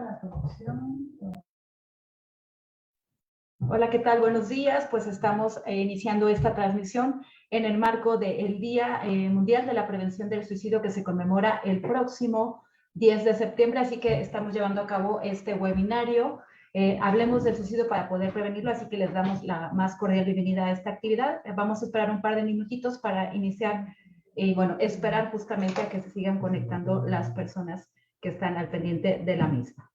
la producción. Hola, ¿qué tal? Buenos días. Pues estamos iniciando esta transmisión en el marco del Día Mundial de la Prevención del Suicidio que se conmemora el próximo 10 de septiembre, así que estamos llevando a cabo este webinario. Hablemos del suicidio para poder prevenirlo, así que les damos la más cordial bienvenida a esta actividad. Vamos a esperar un par de minutitos para iniciar, bueno, esperar justamente a que se sigan conectando las personas que están al pendiente de la misma.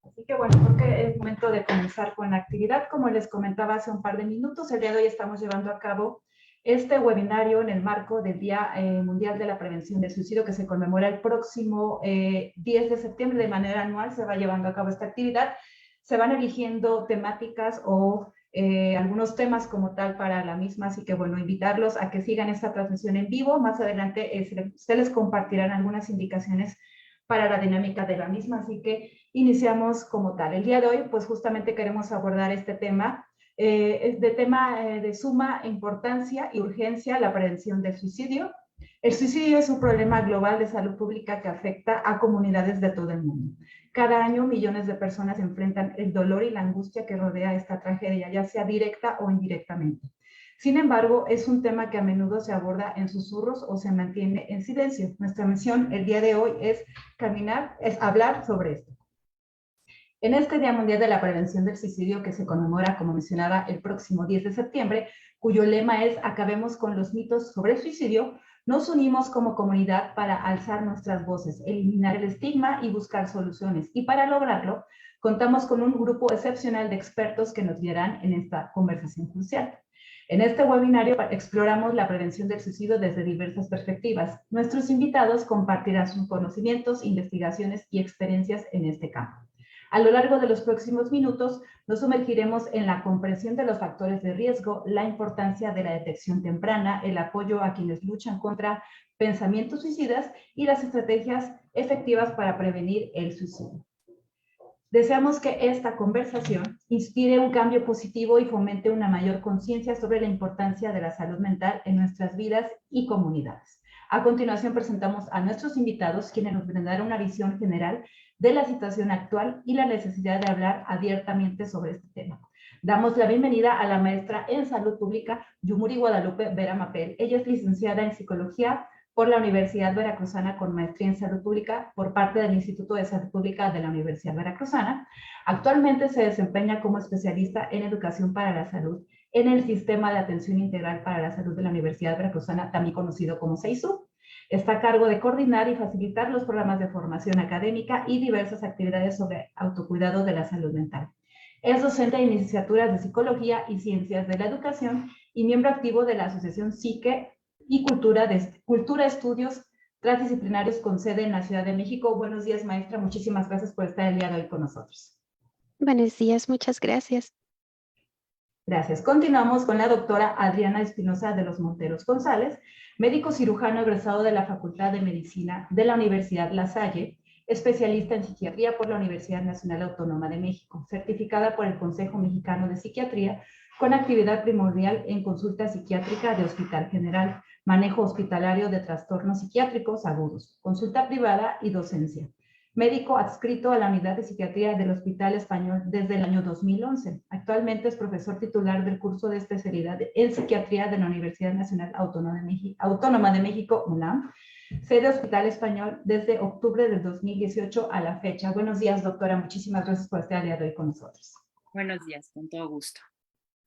Así que bueno, creo que es momento de comenzar con la actividad. Como les comentaba hace un par de minutos, el día de hoy estamos llevando a cabo este webinario en el marco del Día Mundial de la Prevención del Suicidio que se conmemora el próximo 10 de septiembre. De manera anual se va llevando a cabo esta actividad. Se van eligiendo temáticas o algunos temas como tal para la misma, así que bueno, invitarlos a que sigan esta transmisión en vivo. Más adelante se les compartirán algunas indicaciones para la dinámica de la misma, así que iniciamos como tal. El día de hoy, pues justamente queremos abordar este tema, de suma importancia y urgencia, la prevención del suicidio. El suicidio es un problema global de salud pública que afecta a comunidades de todo el mundo. Cada año millones de personas enfrentan el dolor y la angustia que rodea esta tragedia, ya sea directa o indirectamente. Sin embargo, es un tema que a menudo se aborda en susurros o se mantiene en silencio. Nuestra misión el día de hoy es hablar sobre esto. En este Día Mundial de la Prevención del Suicidio, que se conmemora, como mencionaba, el próximo 10 de septiembre, cuyo lema es "Acabemos con los mitos sobre el suicidio", nos unimos como comunidad para alzar nuestras voces, eliminar el estigma y buscar soluciones. Y para lograrlo, contamos con un grupo excepcional de expertos que nos guiarán en esta conversación crucial. En este webinario exploramos la prevención del suicidio desde diversas perspectivas. Nuestros invitados compartirán sus conocimientos, investigaciones y experiencias en este campo. A lo largo de los próximos minutos nos sumergiremos en la comprensión de los factores de riesgo, la importancia de la detección temprana, el apoyo a quienes luchan contra pensamientos suicidas y las estrategias efectivas para prevenir el suicidio. Deseamos que esta conversación inspire un cambio positivo y fomente una mayor conciencia sobre la importancia de la salud mental en nuestras vidas y comunidades. A continuación presentamos a nuestros invitados, quienes nos brindarán una visión general de la situación actual y la necesidad de hablar abiertamente sobre este tema. Damos la bienvenida a la maestra en Salud Pública, Yumuri Guadalupe Vera Mapel. Ella es licenciada en Psicología por la Universidad Veracruzana con maestría en Salud Pública por parte del Instituto de Salud Pública de la Universidad Veracruzana. Actualmente se desempeña como especialista en Educación para la Salud en el Sistema de Atención Integral para la Salud de la Universidad Veracruzana, también conocido como SEISU. Está a cargo de coordinar y facilitar los programas de formación académica y diversas actividades sobre autocuidado de la salud mental. Es docente de licenciaturas de Psicología y Ciencias de la Educación y miembro activo de la Asociación Psique y Cultura Estudios Transdisciplinarios con sede en la Ciudad de México. Buenos días, maestra. Muchísimas gracias por estar el día de hoy con nosotros. Buenos días, muchas gracias. Gracias. Continuamos con la doctora Adriana Espinosa de los Monteros González, médico cirujano egresado de la Facultad de Medicina de la Universidad La Salle, especialista en psiquiatría por la Universidad Nacional Autónoma de México, certificada por el Consejo Mexicano de Psiquiatría, con actividad primordial en consulta psiquiátrica de Hospital General, manejo hospitalario de trastornos psiquiátricos agudos, consulta privada y docencia. médico adscrito a la Unidad de Psiquiatría del Hospital Español desde el año 2011. Actualmente es profesor titular del curso de especialidad en psiquiatría de la Universidad Nacional Autónoma de México, UNAM, sede Hospital Español desde octubre del 2018 a la fecha. Buenos días, doctora. Muchísimas gracias por estar el día de hoy con nosotros. Buenos días, con todo gusto.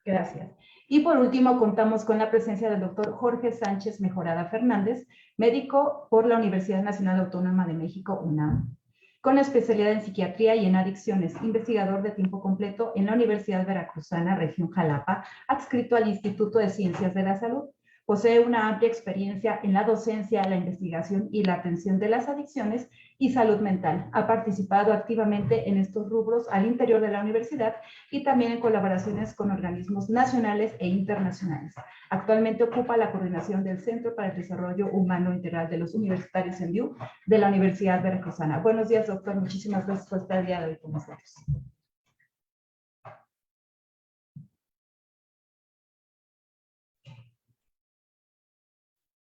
Gracias. Y por último, contamos con la presencia del doctor Jorge Sánchez Mejorada Fernández, médico por la Universidad Nacional Autónoma de México, UNAM, con especialidad en psiquiatría y en adicciones, investigador de tiempo completo en la Universidad Veracruzana, región Jalapa, adscrito al Instituto de Ciencias de la Salud. Posee una amplia experiencia en la docencia, la investigación y la atención de las adicciones y salud mental. Ha participado activamente en estos rubros al interior de la universidad y también en colaboraciones con organismos nacionales e internacionales. Actualmente ocupa la coordinación del Centro para el Desarrollo Humano Integral de los Universitarios en VIU de la Universidad Veracruzana. Buenos días, doctor. Muchísimas gracias por estar el día de hoy con nosotros.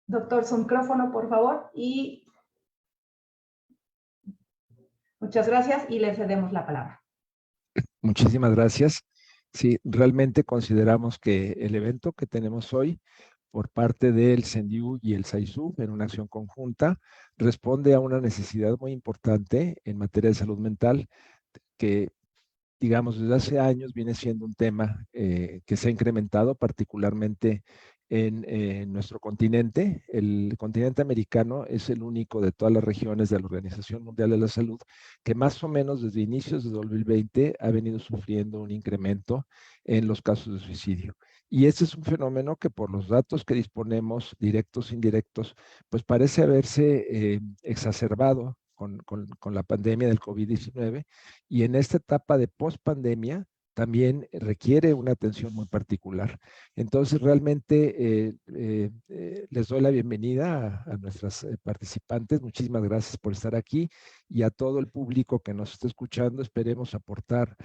Doctor, su micrófono, por favor, y muchas gracias y le cedemos la palabra. Muchísimas gracias. Sí, realmente consideramos que el evento que tenemos hoy por parte del CENDIU y el SAISUB en una acción conjunta responde a una necesidad muy importante en materia de salud mental que, digamos, desde hace años viene siendo un tema que se ha incrementado particularmente en nuestro continente. El continente americano es el único de todas las regiones de la Organización Mundial de la Salud que más o menos desde inicios de 2020 ha venido sufriendo un incremento en los casos de suicidio. Y este es un fenómeno que por los datos que disponemos, directos e indirectos, pues parece haberse exacerbado con la pandemia del COVID-19 y en esta etapa de post-pandemia también requiere una atención muy particular. Entonces, realmente les doy la bienvenida a nuestras participantes. Muchísimas gracias por estar aquí y a todo el público que nos está escuchando. Esperemos aportar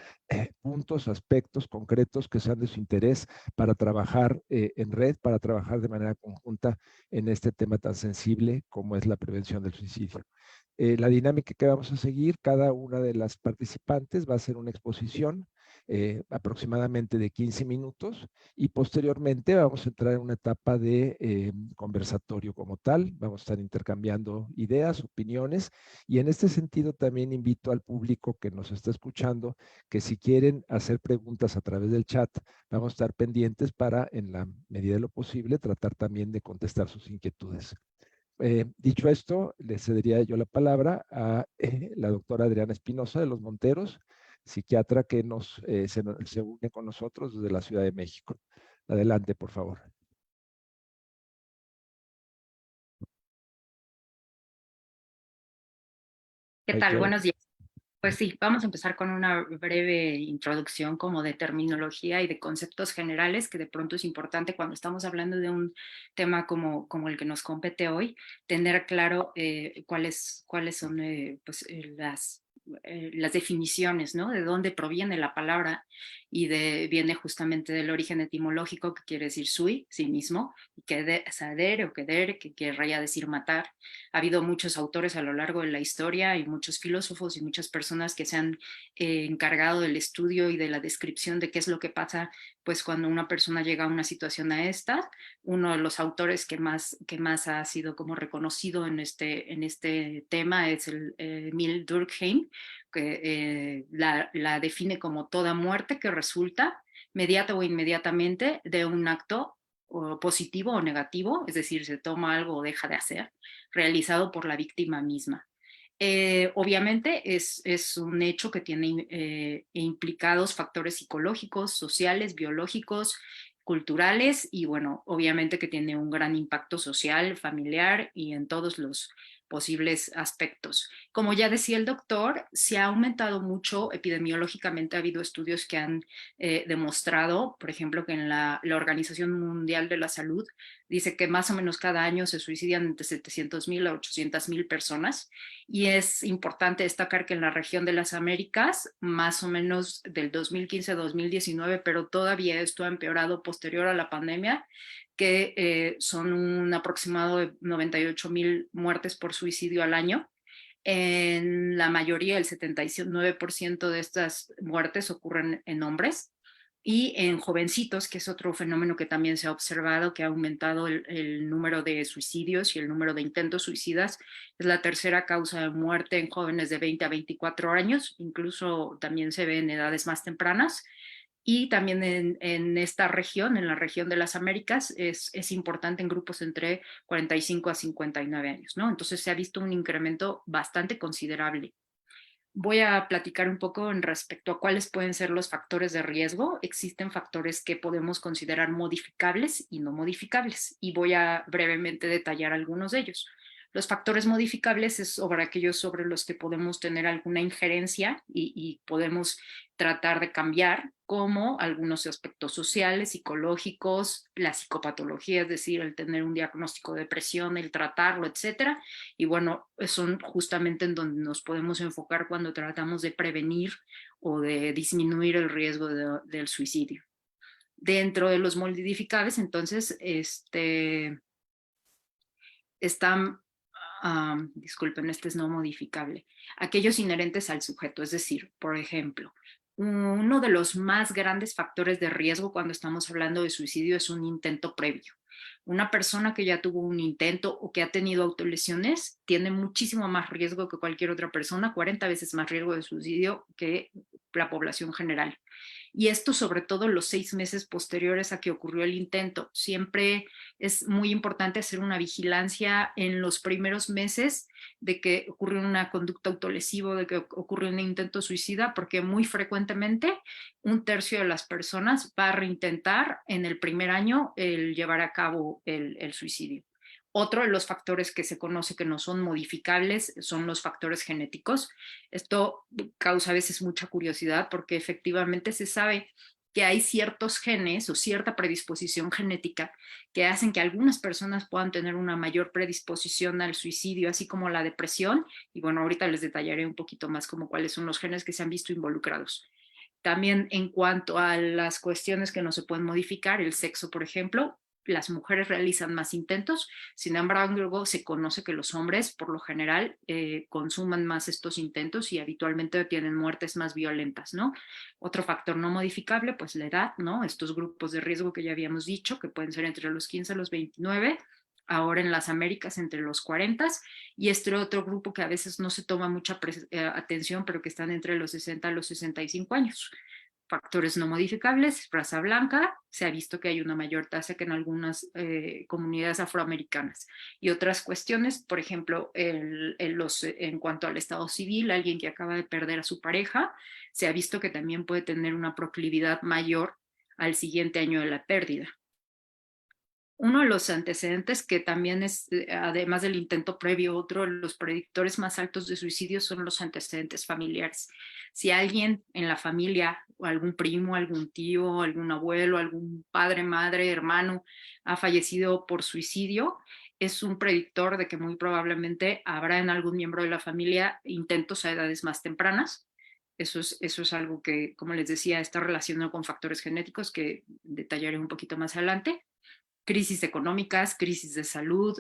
puntos, aspectos concretos que sean de su interés para trabajar en red, para trabajar de manera conjunta en este tema tan sensible como es la prevención del suicidio. La dinámica que vamos a seguir, cada una de las participantes va a hacer una exposición aproximadamente de 15 minutos y posteriormente vamos a entrar en una etapa de conversatorio como tal. Vamos a estar intercambiando ideas, opiniones y en este sentido también invito al público que nos está escuchando que si quieren hacer preguntas a través del chat, vamos a estar pendientes para, en la medida de lo posible, tratar también de contestar sus inquietudes. Dicho esto, le cedería yo la palabra a la doctora Adriana Espinosa de los Monteros, psiquiatra que se une con nosotros desde la Ciudad de México. Adelante, por favor. ¿Qué tal? Buenos días. Pues sí, vamos a empezar con una breve introducción como de terminología y de conceptos generales, que de pronto es importante cuando estamos hablando de un tema como el que nos compete hoy, tener claro cuáles son pues, las definiciones, ¿no? De dónde proviene la palabra y viene justamente del origen etimológico que quiere decir sui, sí mismo, y sader o querer, que querría decir matar. Ha habido muchos autores a lo largo de la historia y muchos filósofos y muchas personas que se han encargado del estudio y de la descripción de qué es lo que pasa pues cuando una persona llega a una situación a esta. Uno de los autores que más ha sido como reconocido en este tema es el Emil Durkheim, que la define como toda muerte que resulta mediata o inmediatamente de un acto o positivo o negativo, es decir, se toma algo o deja de hacer, realizado por la víctima misma. Obviamente es un hecho que tiene implicados factores psicológicos, sociales, biológicos, culturales y bueno, obviamente que tiene un gran impacto social, familiar y en todos los posibles aspectos. Como ya decía el doctor, se ha aumentado mucho epidemiológicamente, ha habido estudios que han demostrado, por ejemplo, que en la Organización Mundial de la Salud dice que más o menos cada año se suicidan entre 700,000 a 800,000 personas y es importante destacar que en la región de las Américas, más o menos del 2015 a 2019, pero todavía esto ha empeorado posterior a la pandemia, que son un aproximado de 98,000 muertes por suicidio al año. En la mayoría, el 79% de estas muertes ocurren en hombres y en jovencitos, que es otro fenómeno que también se ha observado, que ha aumentado el número de suicidios y el número de intentos suicidas. Es la tercera causa de muerte en jóvenes de 20 a 24 años, incluso también se ve en edades más tempranas. Y también en esta región, en la región de las Américas, es importante en grupos entre 45 a 59 años, ¿no? Entonces se ha visto un incremento bastante considerable. Voy a platicar un poco en respecto a cuáles pueden ser los factores de riesgo. Existen factores que podemos considerar modificables y no modificables, y voy a brevemente detallar algunos de ellos. Los factores modificables es sobre aquellos sobre los que podemos tener alguna injerencia y podemos tratar de cambiar, como algunos aspectos sociales, psicológicos, la psicopatología, es decir, el tener un diagnóstico de depresión, el tratarlo, etcétera. Y bueno, son justamente en donde nos podemos enfocar cuando tratamos de prevenir o de disminuir el riesgo del suicidio. Dentro de los modificables, entonces, están, disculpen, este es no modificable, aquellos inherentes al sujeto, es decir, por ejemplo, uno de los más grandes factores de riesgo cuando estamos hablando de suicidio es un intento previo. Una persona que ya tuvo un intento o que ha tenido autolesiones tiene muchísimo más riesgo que cualquier otra persona, 40 veces más riesgo de suicidio que la población general. Y esto sobre todo los 6 meses posteriores a que ocurrió el intento. Siempre es muy importante hacer una vigilancia en los primeros meses de que ocurrió una conducta autolesiva, de que ocurrió un intento suicida, porque muy frecuentemente 1/3 de las personas va a reintentar en el primer año el llevar a cabo el suicidio. Otro de los factores que se conoce que no son modificables son los factores genéticos. Esto causa a veces mucha curiosidad porque efectivamente se sabe que hay ciertos genes o cierta predisposición genética que hacen que algunas personas puedan tener una mayor predisposición al suicidio, así como la depresión. Y bueno, ahorita les detallaré un poquito más como cuáles son los genes que se han visto involucrados. También en cuanto a las cuestiones que no se pueden modificar, el sexo, por ejemplo, las mujeres realizan más intentos, sin embargo, se conoce que los hombres, por lo general, consuman más estos intentos y habitualmente tienen muertes más violentas, ¿no? Otro factor no modificable, pues la edad, ¿no? Estos grupos de riesgo que ya habíamos dicho, que pueden ser entre los 15 a los 29, ahora en las Américas entre los 40, y este otro grupo que a veces no se toma mucha atención, pero que están entre los 60 a los 65 años. Factores no modificables, raza blanca, se ha visto que hay una mayor tasa que en algunas comunidades afroamericanas. Y otras cuestiones, por ejemplo, en cuanto al estado civil, alguien que acaba de perder a su pareja, se ha visto que también puede tener una proclividad mayor al siguiente año de la pérdida. Uno de los antecedentes que también es, además del intento previo, otro de los predictores más altos de suicidio son los antecedentes familiares. Si alguien en la familia, o algún primo, algún tío, algún abuelo, algún padre, madre, hermano, ha fallecido por suicidio, es un predictor de que muy probablemente habrá en algún miembro de la familia intentos a edades más tempranas. Eso es algo que, como les decía, está relacionado con factores genéticos que detallaré un poquito más adelante. Crisis económicas, crisis de salud,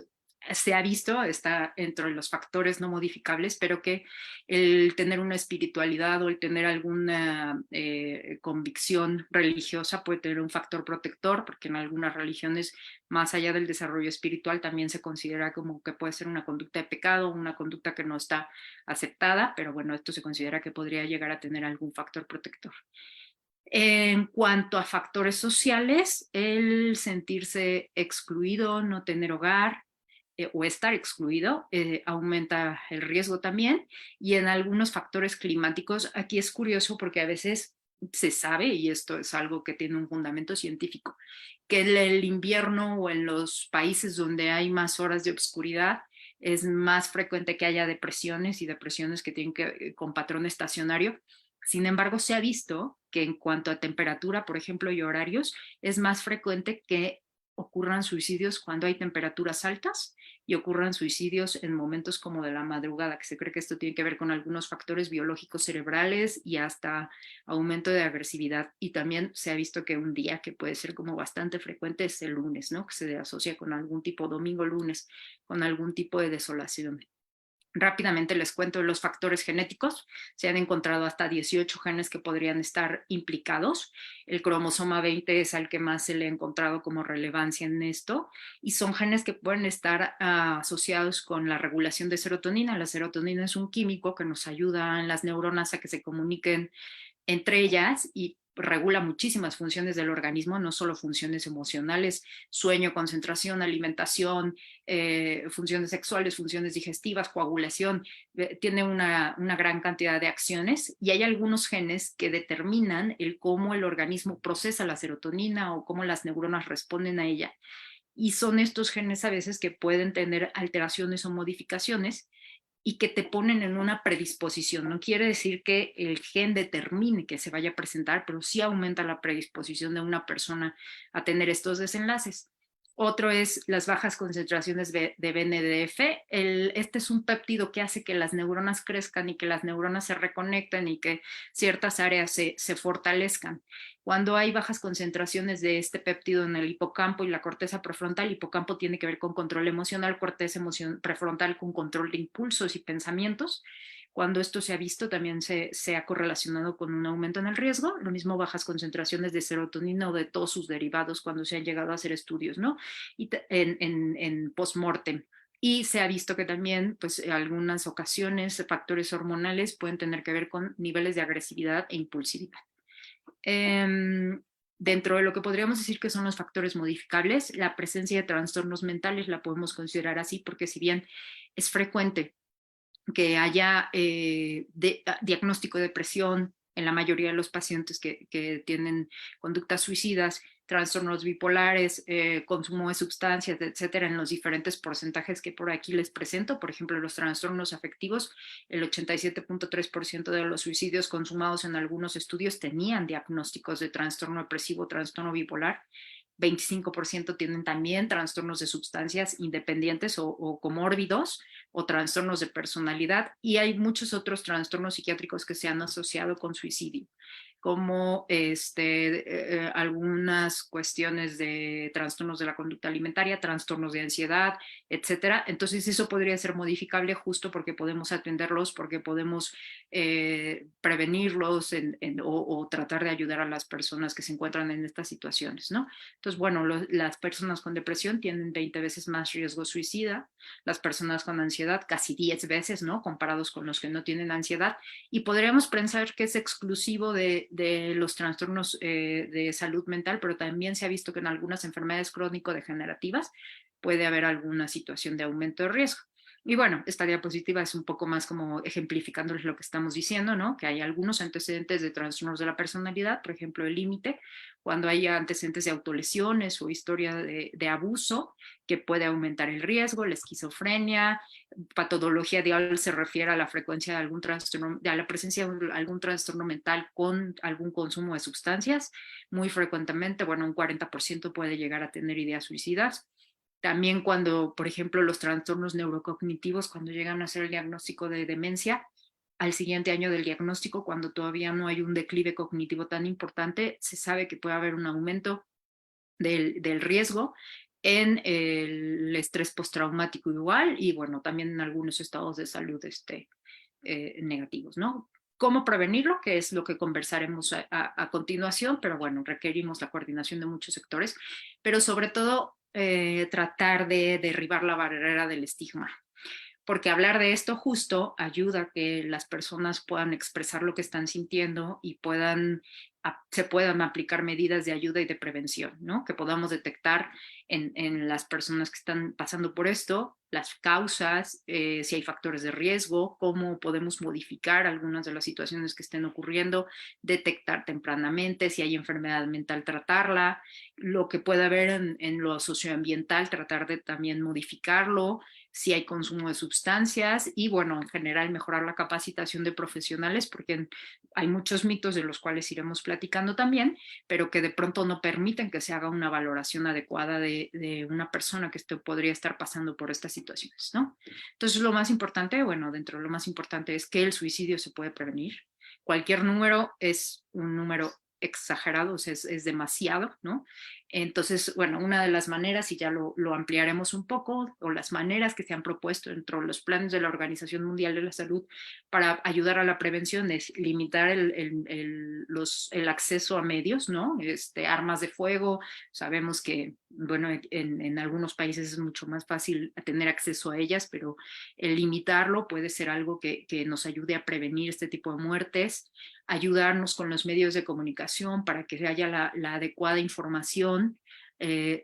se ha visto, está entre los factores no modificables, pero que el tener una espiritualidad o el tener alguna convicción religiosa puede tener un factor protector, porque en algunas religiones, más allá del desarrollo espiritual, también se considera como que puede ser una conducta de pecado, una conducta que no está aceptada, pero bueno, esto se considera que podría llegar a tener algún factor protector. En cuanto a factores sociales, el sentirse excluido, no tener hogar o estar excluido aumenta el riesgo también. Y en algunos factores climáticos, aquí es curioso porque a veces se sabe, y esto es algo que tiene un fundamento científico, que en el invierno o en los países donde hay más horas de oscuridad, es más frecuente que haya depresiones y depresiones que tienen que con patrón estacionario. Sin embargo, se ha visto que en cuanto a temperatura, por ejemplo, y horarios, es más frecuente que ocurran suicidios cuando hay temperaturas altas y ocurran suicidios en momentos como de la madrugada, que se cree que esto tiene que ver con algunos factores biológicos cerebrales y hasta aumento de agresividad. Y también se ha visto que un día que puede ser como bastante frecuente es el lunes, ¿no? Que se asocia con algún tipo, domingo, lunes, con algún tipo de desolación. Rápidamente les cuento los factores genéticos. Se han encontrado hasta 18 genes que podrían estar implicados. El cromosoma 20 es al que más se le ha encontrado como relevancia en esto, y son genes que pueden estar asociados con la regulación de serotonina. La serotonina es un químico que nos ayuda en las neuronas a que se comuniquen entre ellas y regula muchísimas funciones del organismo, no solo funciones emocionales, sueño, concentración, alimentación, funciones sexuales, funciones digestivas, coagulación, tiene una gran cantidad de acciones, y hay algunos genes que determinan el cómo el organismo procesa la serotonina o cómo las neuronas responden a ella. Y son estos genes a veces que pueden tener alteraciones o modificaciones y que te ponen en una predisposición. No quiere decir que el gen determine que se vaya a presentar, pero sí aumenta la predisposición de una persona a tener estos desenlaces. Otro es las bajas concentraciones de BNDF. Este es un péptido que hace que las neuronas crezcan y que las neuronas se reconecten y que ciertas áreas se fortalezcan. Cuando hay bajas concentraciones de este péptido en el hipocampo y la corteza prefrontal, el hipocampo tiene que ver con control emocional, corteza prefrontal con control de impulsos y pensamientos. Cuando esto se ha visto, también se ha correlacionado con un aumento en el riesgo. Lo mismo bajas concentraciones de serotonina o de todos sus derivados cuando se han llegado a hacer estudios, ¿no? Y en post-mortem. Y se ha visto que también, pues, en algunas ocasiones, factores hormonales pueden tener que ver con niveles de agresividad e impulsividad. Dentro de lo que podríamos decir que son los factores modificables, la presencia de trastornos mentales la podemos considerar así, porque si bien es frecuente que haya diagnóstico de depresión en la mayoría de los pacientes que tienen conductas suicidas, trastornos bipolares, consumo de sustancias, etcétera, en los diferentes porcentajes que por aquí les presento. Por ejemplo, los trastornos afectivos, el 87.3% de los suicidios consumados en algunos estudios tenían diagnósticos de trastorno depresivo, trastorno bipolar. 25% tienen también trastornos de sustancias independientes o comórbidos o trastornos de personalidad, y hay muchos otros trastornos psiquiátricos que se han asociado con suicidio, como algunas cuestiones de trastornos de la conducta alimentaria, trastornos de ansiedad, etcétera. Entonces eso podría ser modificable justo porque podemos atenderlos, porque podemos prevenirlos o tratar de ayudar a las personas que se encuentran en estas situaciones, ¿no? Entonces, bueno, las personas con depresión tienen 20 veces más riesgo suicida, las personas con ansiedad casi 10 veces, ¿no? Comparados con los que no tienen ansiedad, y podríamos pensar que es exclusivo de los trastornos de salud mental, pero también se ha visto que en algunas enfermedades crónico-degenerativas puede haber alguna situación de aumento de riesgo. Y bueno, esta diapositiva es un poco más como ejemplificándoles lo que estamos diciendo, ¿no? Que hay algunos antecedentes de trastornos de la personalidad, por ejemplo, el límite, cuando hay antecedentes de autolesiones o historia de abuso, que puede aumentar el riesgo, la esquizofrenia, patología de se refiere a la frecuencia de algún trastorno, a la presencia de algún trastorno mental con algún consumo de sustancias, muy frecuentemente, bueno, un 40% puede llegar a tener ideas suicidas. También cuando, por ejemplo, los trastornos neurocognitivos, cuando llegan a hacer el diagnóstico de demencia, al siguiente año del diagnóstico, cuando todavía no hay un declive cognitivo tan importante, se sabe que puede haber un aumento del riesgo en el estrés postraumático igual, y bueno, también en algunos estados de salud negativos, ¿no? ¿Cómo prevenirlo? Que es lo que conversaremos a continuación, pero bueno, requerimos la coordinación de muchos sectores, pero sobre todo tratar de derribar la barrera del estigma, porque hablar de esto justo ayuda a que las personas puedan expresar lo que están sintiendo y se puedan aplicar medidas de ayuda y de prevención, ¿no? Que podamos detectar en las personas que están pasando por esto las causas, si hay factores de riesgo, cómo podemos modificar algunas de las situaciones que estén ocurriendo, detectar tempranamente, si hay enfermedad mental, tratarla, lo que pueda haber en lo socioambiental, tratar de también modificarlo, si hay consumo de sustancias y, bueno, en general mejorar la capacitación de profesionales, porque hay muchos mitos de los cuales iremos platicando también, pero que de pronto no permiten que se haga una valoración adecuada de una persona que podría estar pasando por estas situaciones, ¿no? Entonces, lo más importante, bueno, dentro de lo más importante es que el suicidio se puede prevenir. Cualquier número es un número exagerado, o sea, es demasiado, ¿no? Entonces, bueno, una de las maneras, y ya lo ampliaremos un poco, o las maneras que se han propuesto dentro de los planes de la Organización Mundial de la Salud para ayudar a la prevención es limitar el acceso a medios, ¿no? Armas de fuego. Sabemos que, bueno, en algunos países es mucho más fácil tener acceso a ellas, pero el limitarlo puede ser algo que nos ayude a prevenir este tipo de muertes, ayudarnos con los medios de comunicación para que haya la adecuada información,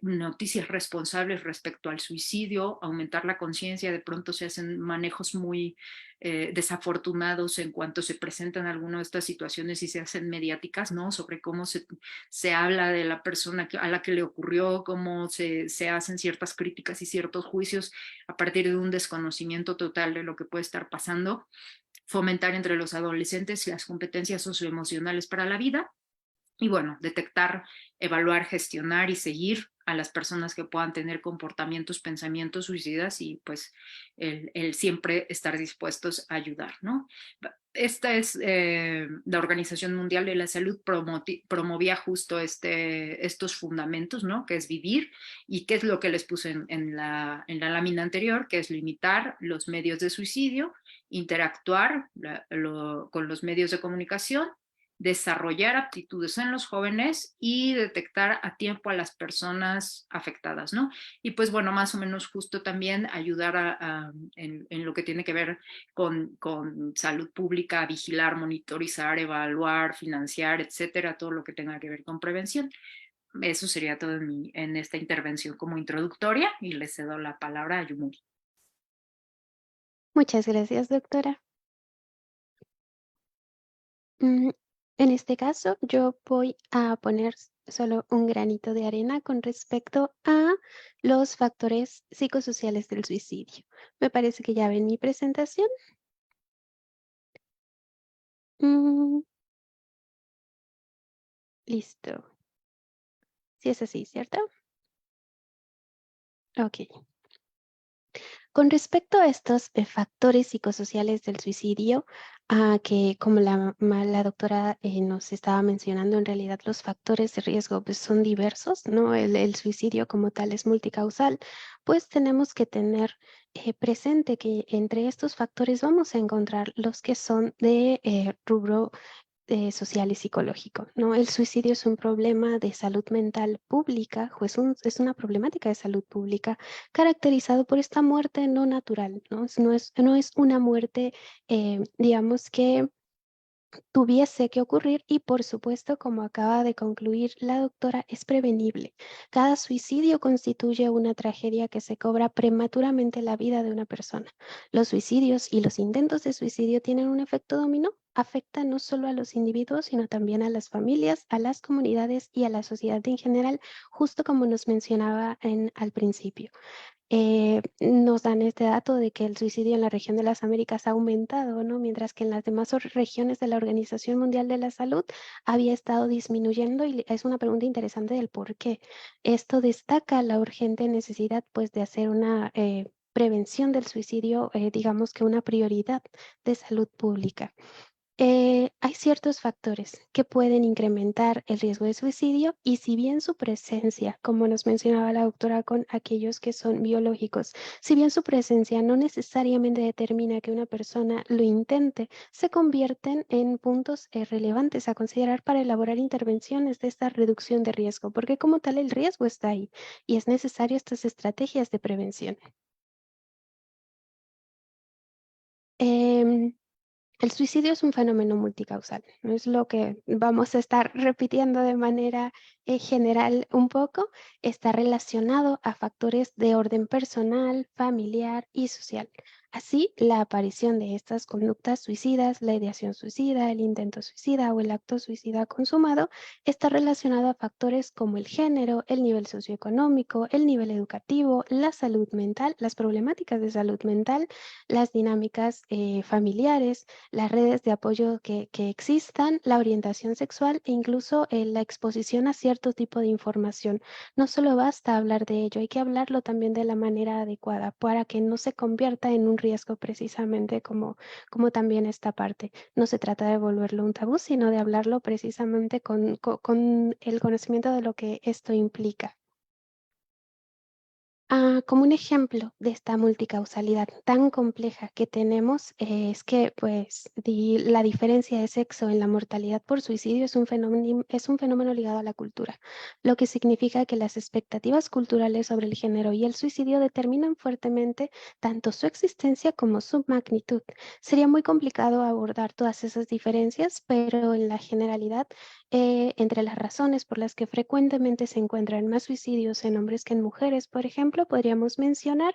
noticias responsables respecto al suicidio, aumentar la conciencia. De pronto se hacen manejos muy desafortunados en cuanto se presentan algunas de estas situaciones y se hacen mediáticas, ¿no? Sobre cómo se habla de la persona a la que le ocurrió, cómo se hacen ciertas críticas y ciertos juicios a partir de un desconocimiento total de lo que puede estar pasando. Fomentar entre los adolescentes las competencias socioemocionales para la vida. Y bueno, detectar, evaluar, gestionar y seguir a las personas que puedan tener comportamientos, pensamientos suicidas, y pues el siempre estar dispuestos a ayudar, ¿no? Esta es la Organización Mundial de la Salud promovía justo estos fundamentos, ¿no? Que es vivir, y qué es lo que les puse en la lámina anterior, que es limitar los medios de suicidio, interactuar con los medios de comunicación, desarrollar aptitudes en los jóvenes y detectar a tiempo a las personas afectadas, ¿no? Y pues bueno, más o menos justo también ayudar en lo que tiene que ver con salud pública, vigilar, monitorizar, evaluar, financiar, etcétera, todo lo que tenga que ver con prevención. Eso sería todo en esta intervención como introductoria, y le cedo la palabra a Yumuri. Muchas gracias, doctora. En este caso, yo voy a poner solo un granito de arena con respecto a los factores psicosociales del suicidio. Me parece que ya ven mi presentación. Listo. Sí es así, ¿cierto? Ok. Con respecto a estos factores psicosociales del suicidio, que como la doctora nos estaba mencionando, en realidad los factores de riesgo pues, son diversos, ¿no? El suicidio como tal es multicausal, pues tenemos que tener presente que entre estos factores vamos a encontrar los que son de rubro social y psicológico, ¿no? El suicidio es un problema de salud mental pública, es una problemática de salud pública caracterizado por esta muerte no natural, ¿no? No es una muerte, digamos que tuviese que ocurrir y por supuesto, como acaba de concluir la doctora, es prevenible. Cada suicidio constituye una tragedia que se cobra prematuramente la vida de una persona. Los suicidios y los intentos de suicidio tienen un efecto dominó. Afecta no solo a los individuos, sino también a las familias, a las comunidades y a la sociedad en general, justo como nos mencionaba al principio. Nos dan este dato de que el suicidio en la región de las Américas ha aumentado, ¿no? Mientras que en las demás regiones de la Organización Mundial de la Salud había estado disminuyendo, y es una pregunta interesante del por qué. Esto destaca la urgente necesidad pues, de hacer una prevención del suicidio, digamos que una prioridad de salud pública. Hay ciertos factores que pueden incrementar el riesgo de suicidio, y si bien su presencia, como nos mencionaba la doctora con aquellos que son biológicos, si bien su presencia no necesariamente determina que una persona lo intente, se convierten en puntos relevantes a considerar para elaborar intervenciones de esta reducción de riesgo, porque como tal el riesgo está ahí y es necesario estas estrategias de prevención. El suicidio es un fenómeno multicausal, no es lo que vamos a estar repitiendo de manera general un poco. Está relacionado a factores de orden personal, familiar y social. Así, la aparición de estas conductas suicidas, la ideación suicida, el intento suicida o el acto suicida consumado, está relacionado a factores como el género, el nivel socioeconómico, el nivel educativo, la salud mental, las problemáticas de salud mental, las dinámicas familiares, las redes de apoyo que existan, la orientación sexual e incluso la exposición a cierto tipo de información. No solo basta hablar de ello, hay que hablarlo también de la manera adecuada para que no se convierta en un riesgo precisamente como también esta parte. No se trata de volverlo un tabú, sino de hablarlo precisamente con el conocimiento de lo que esto implica. Como un ejemplo de esta multicausalidad tan compleja que tenemos, es que pues, la diferencia de sexo en la mortalidad por suicidio es un fenómeno ligado a la cultura, lo que significa que las expectativas culturales sobre el género y el suicidio determinan fuertemente tanto su existencia como su magnitud. Sería muy complicado abordar todas esas diferencias, pero en la generalidad, entre las razones por las que frecuentemente se encuentran más suicidios en hombres que en mujeres, por ejemplo, podríamos mencionar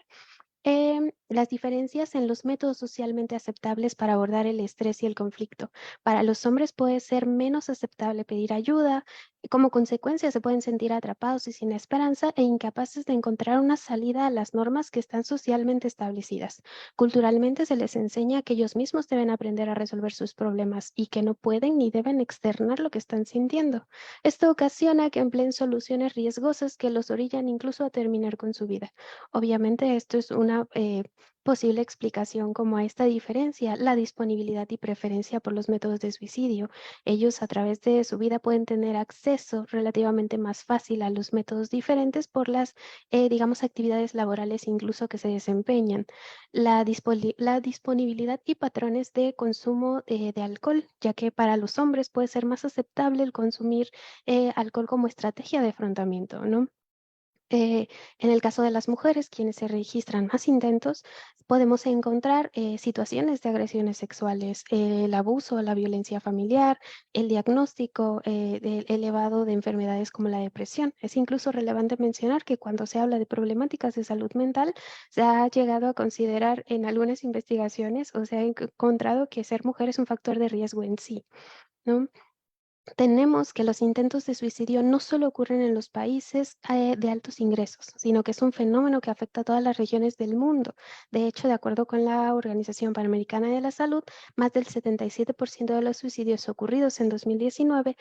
las diferencias en los métodos socialmente aceptables para abordar el estrés y el conflicto. Para los hombres puede ser menos aceptable pedir ayuda, y como consecuencia se pueden sentir atrapados y sin esperanza e incapaces de encontrar una salida a las normas que están socialmente establecidas. Culturalmente se les enseña que ellos mismos deben aprender a resolver sus problemas y que no pueden ni deben externar lo que están sintiendo. Esto ocasiona que empleen soluciones riesgosas que los orillan incluso a terminar con su vida. Obviamente esto es una posible explicación como a esta diferencia, la disponibilidad y preferencia por los métodos de suicidio. Ellos a través de su vida pueden tener acceso relativamente más fácil a los métodos diferentes por las, digamos, actividades laborales incluso que se desempeñan. La disponibilidad y patrones de consumo de alcohol, ya que para los hombres puede ser más aceptable el consumir alcohol como estrategia de afrontamiento, ¿no? En el caso de las mujeres, quienes se registran más intentos, podemos encontrar situaciones de agresiones sexuales, el abuso, la violencia familiar, el diagnóstico elevado de enfermedades como la depresión. Es incluso relevante mencionar que cuando se habla de problemáticas de salud mental, se ha llegado a considerar en algunas investigaciones o se ha encontrado que ser mujer es un factor de riesgo en sí, ¿no? Tenemos que los intentos de suicidio no solo ocurren en los países de altos ingresos, sino que es un fenómeno que afecta a todas las regiones del mundo. De hecho, de acuerdo con la Organización Panamericana de la Salud, más del 77% de los suicidios ocurridos en 2019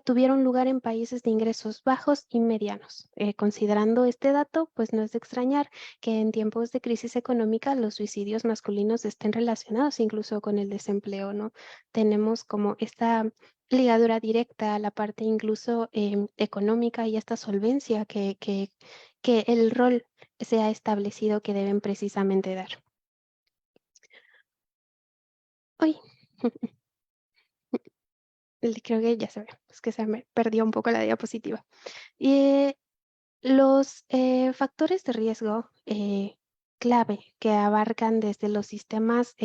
tuvieron lugar en países de ingresos bajos y medianos. Considerando este dato, pues no es de extrañar que en tiempos de crisis económica los suicidios masculinos estén relacionados incluso con el desempleo, ¿no? Tenemos como esta ligadura directa a la parte incluso económica y esta solvencia que el rol se ha establecido que deben precisamente dar. Uy, creo que ya se ve, es que se me perdió un poco la diapositiva. Los factores de riesgo clave que abarcan desde los sistemas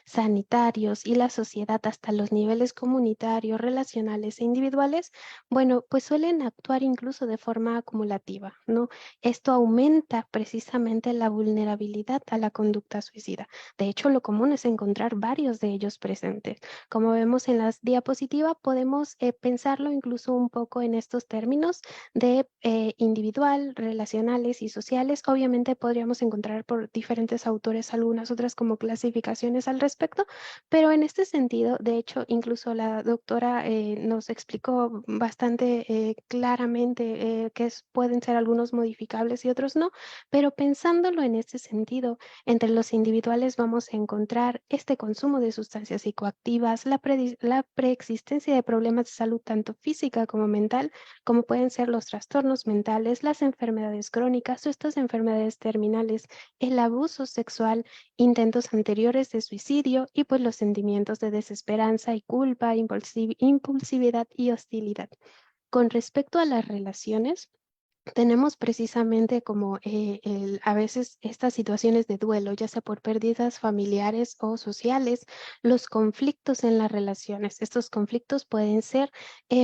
sanitarios y la sociedad hasta los niveles comunitarios, relacionales e individuales, bueno, pues suelen actuar incluso de forma acumulativa, ¿no? Esto aumenta precisamente la vulnerabilidad a la conducta suicida. De hecho, lo común es encontrar varios de ellos presentes. Como vemos en las diapositivas, podemos pensarlo incluso un poco en estos términos de individual, relacionales y sociales. Obviamente podríamos encontrar por diferentes autores algunas otras como clasificaciones al respecto, pero en este sentido, de hecho, incluso la doctora nos explicó bastante claramente que pueden ser algunos modificables y otros no, pero pensándolo en este sentido, entre los individuales vamos a encontrar este consumo de sustancias psicoactivas, la preexistencia de problemas de salud tanto física como mental, como pueden ser los trastornos mentales, las enfermedades crónicas o estas enfermedades terminales, el abuso sexual, intentos anteriores de suicidio y pues los sentimientos de desesperanza y culpa, impulsividad y hostilidad. Con respecto a las relaciones, tenemos precisamente como a veces estas situaciones de duelo, ya sea por pérdidas familiares o sociales, los conflictos en las relaciones. Estos conflictos pueden ser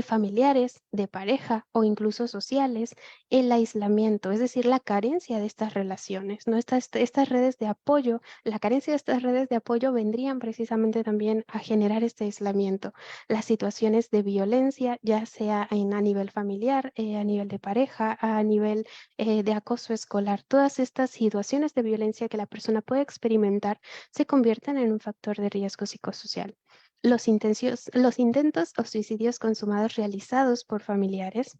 familiares, de pareja o incluso sociales, el aislamiento, es decir, la carencia de estas relaciones, ¿no? Estas redes de apoyo, la carencia de estas redes de apoyo vendrían precisamente también a generar este aislamiento. Las situaciones de violencia, ya sea a nivel familiar, a nivel de pareja, a nivel de acoso escolar, todas estas situaciones de violencia que la persona puede experimentar se convierten en un factor de riesgo psicosocial. Los intentos o suicidios consumados realizados por familiares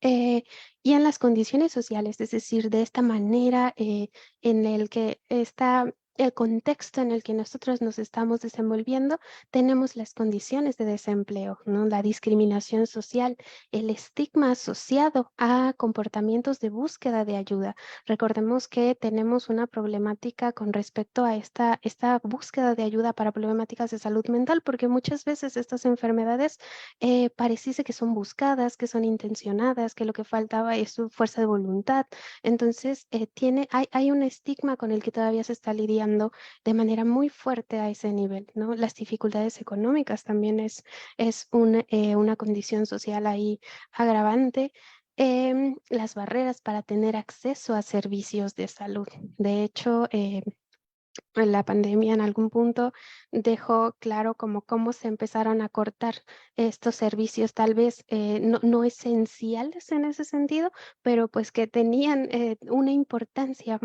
y en las condiciones sociales, es decir, de esta manera en el que esta el contexto en el que nosotros nos estamos desenvolviendo, tenemos las condiciones de desempleo, ¿no? La discriminación social, el estigma asociado a comportamientos de búsqueda de ayuda. Recordemos que tenemos una problemática con respecto a esta búsqueda de ayuda para problemáticas de salud mental, porque muchas veces estas enfermedades pareciese que son buscadas, que son intencionadas, que lo que faltaba es su fuerza de voluntad. Entonces, hay un estigma con el que todavía se está lidiando de manera muy fuerte a ese nivel, ¿no? Las dificultades económicas también es una condición social ahí agravante. Las barreras para tener acceso a servicios de salud. De hecho, la pandemia en algún punto dejó claro como cómo se empezaron a cortar estos servicios, tal vez no esenciales en ese sentido, pero pues que tenían una importancia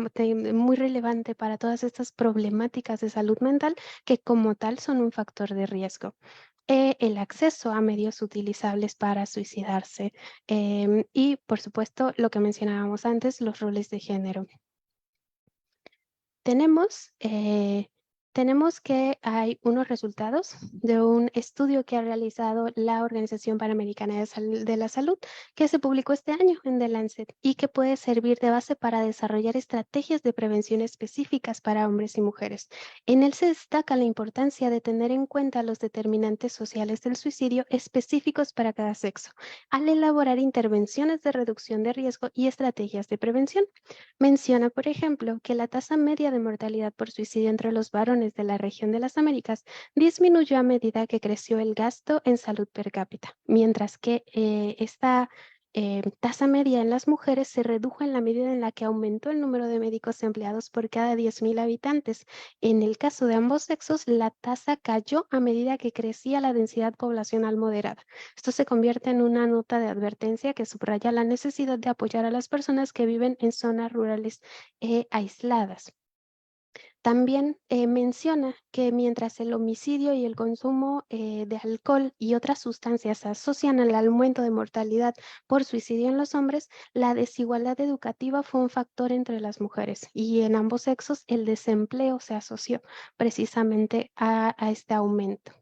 muy relevante para todas estas problemáticas de salud mental que como tal son un factor de riesgo. El acceso a medios utilizables para suicidarse y, por supuesto, lo que mencionábamos antes, los roles de género. Tenemos, tenemos que hay unos resultados de un estudio que ha realizado la Organización Panamericana de la Salud, que se publicó este año en The Lancet y que puede servir de base para desarrollar estrategias de prevención específicas para hombres y mujeres. En él se destaca la importancia de tener en cuenta los determinantes sociales del suicidio específicos para cada sexo, al elaborar intervenciones de reducción de riesgo y estrategias de prevención. Menciona, por ejemplo, que la tasa media de mortalidad por suicidio entre los varones de la región de las Américas disminuyó a medida que creció el gasto en salud per cápita, mientras que esta tasa media en las mujeres se redujo en la medida en la que aumentó el número de médicos empleados por cada 10.000 habitantes. En el caso de ambos sexos, la tasa cayó a medida que crecía la densidad poblacional moderada. Esto se convierte en una nota de advertencia que subraya la necesidad de apoyar a las personas que viven en zonas rurales aisladas. También menciona que mientras el homicidio y el consumo de alcohol y otras sustancias se asocian al aumento de mortalidad por suicidio en los hombres, la desigualdad educativa fue un factor entre las mujeres y en ambos sexos el desempleo se asoció precisamente a este aumento.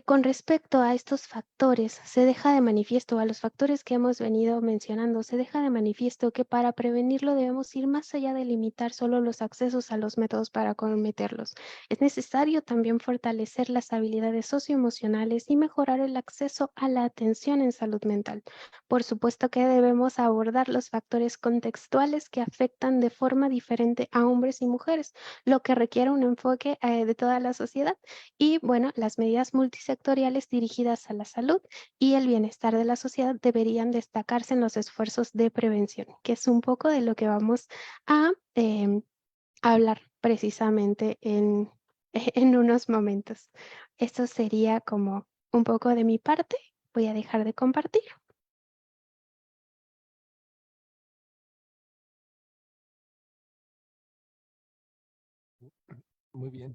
Con respecto a estos factores, se deja de manifiesto, a los factores que hemos venido mencionando, se deja de manifiesto que para prevenirlo debemos ir más allá de limitar solo los accesos a los métodos para cometerlos. Es necesario también fortalecer las habilidades socioemocionales y mejorar el acceso a la atención en salud mental. Por supuesto que debemos abordar los factores contextuales que afectan de forma diferente a hombres y mujeres, lo que requiere un enfoque de toda la sociedad. Y bueno, las medidas multisectoriales dirigidas a la salud y el bienestar de la sociedad deberían destacarse en los esfuerzos de prevención, que es un poco de lo que vamos a hablar precisamente en unos momentos. Esto sería como un poco de mi parte. Voy a dejar de compartir. Muy bien,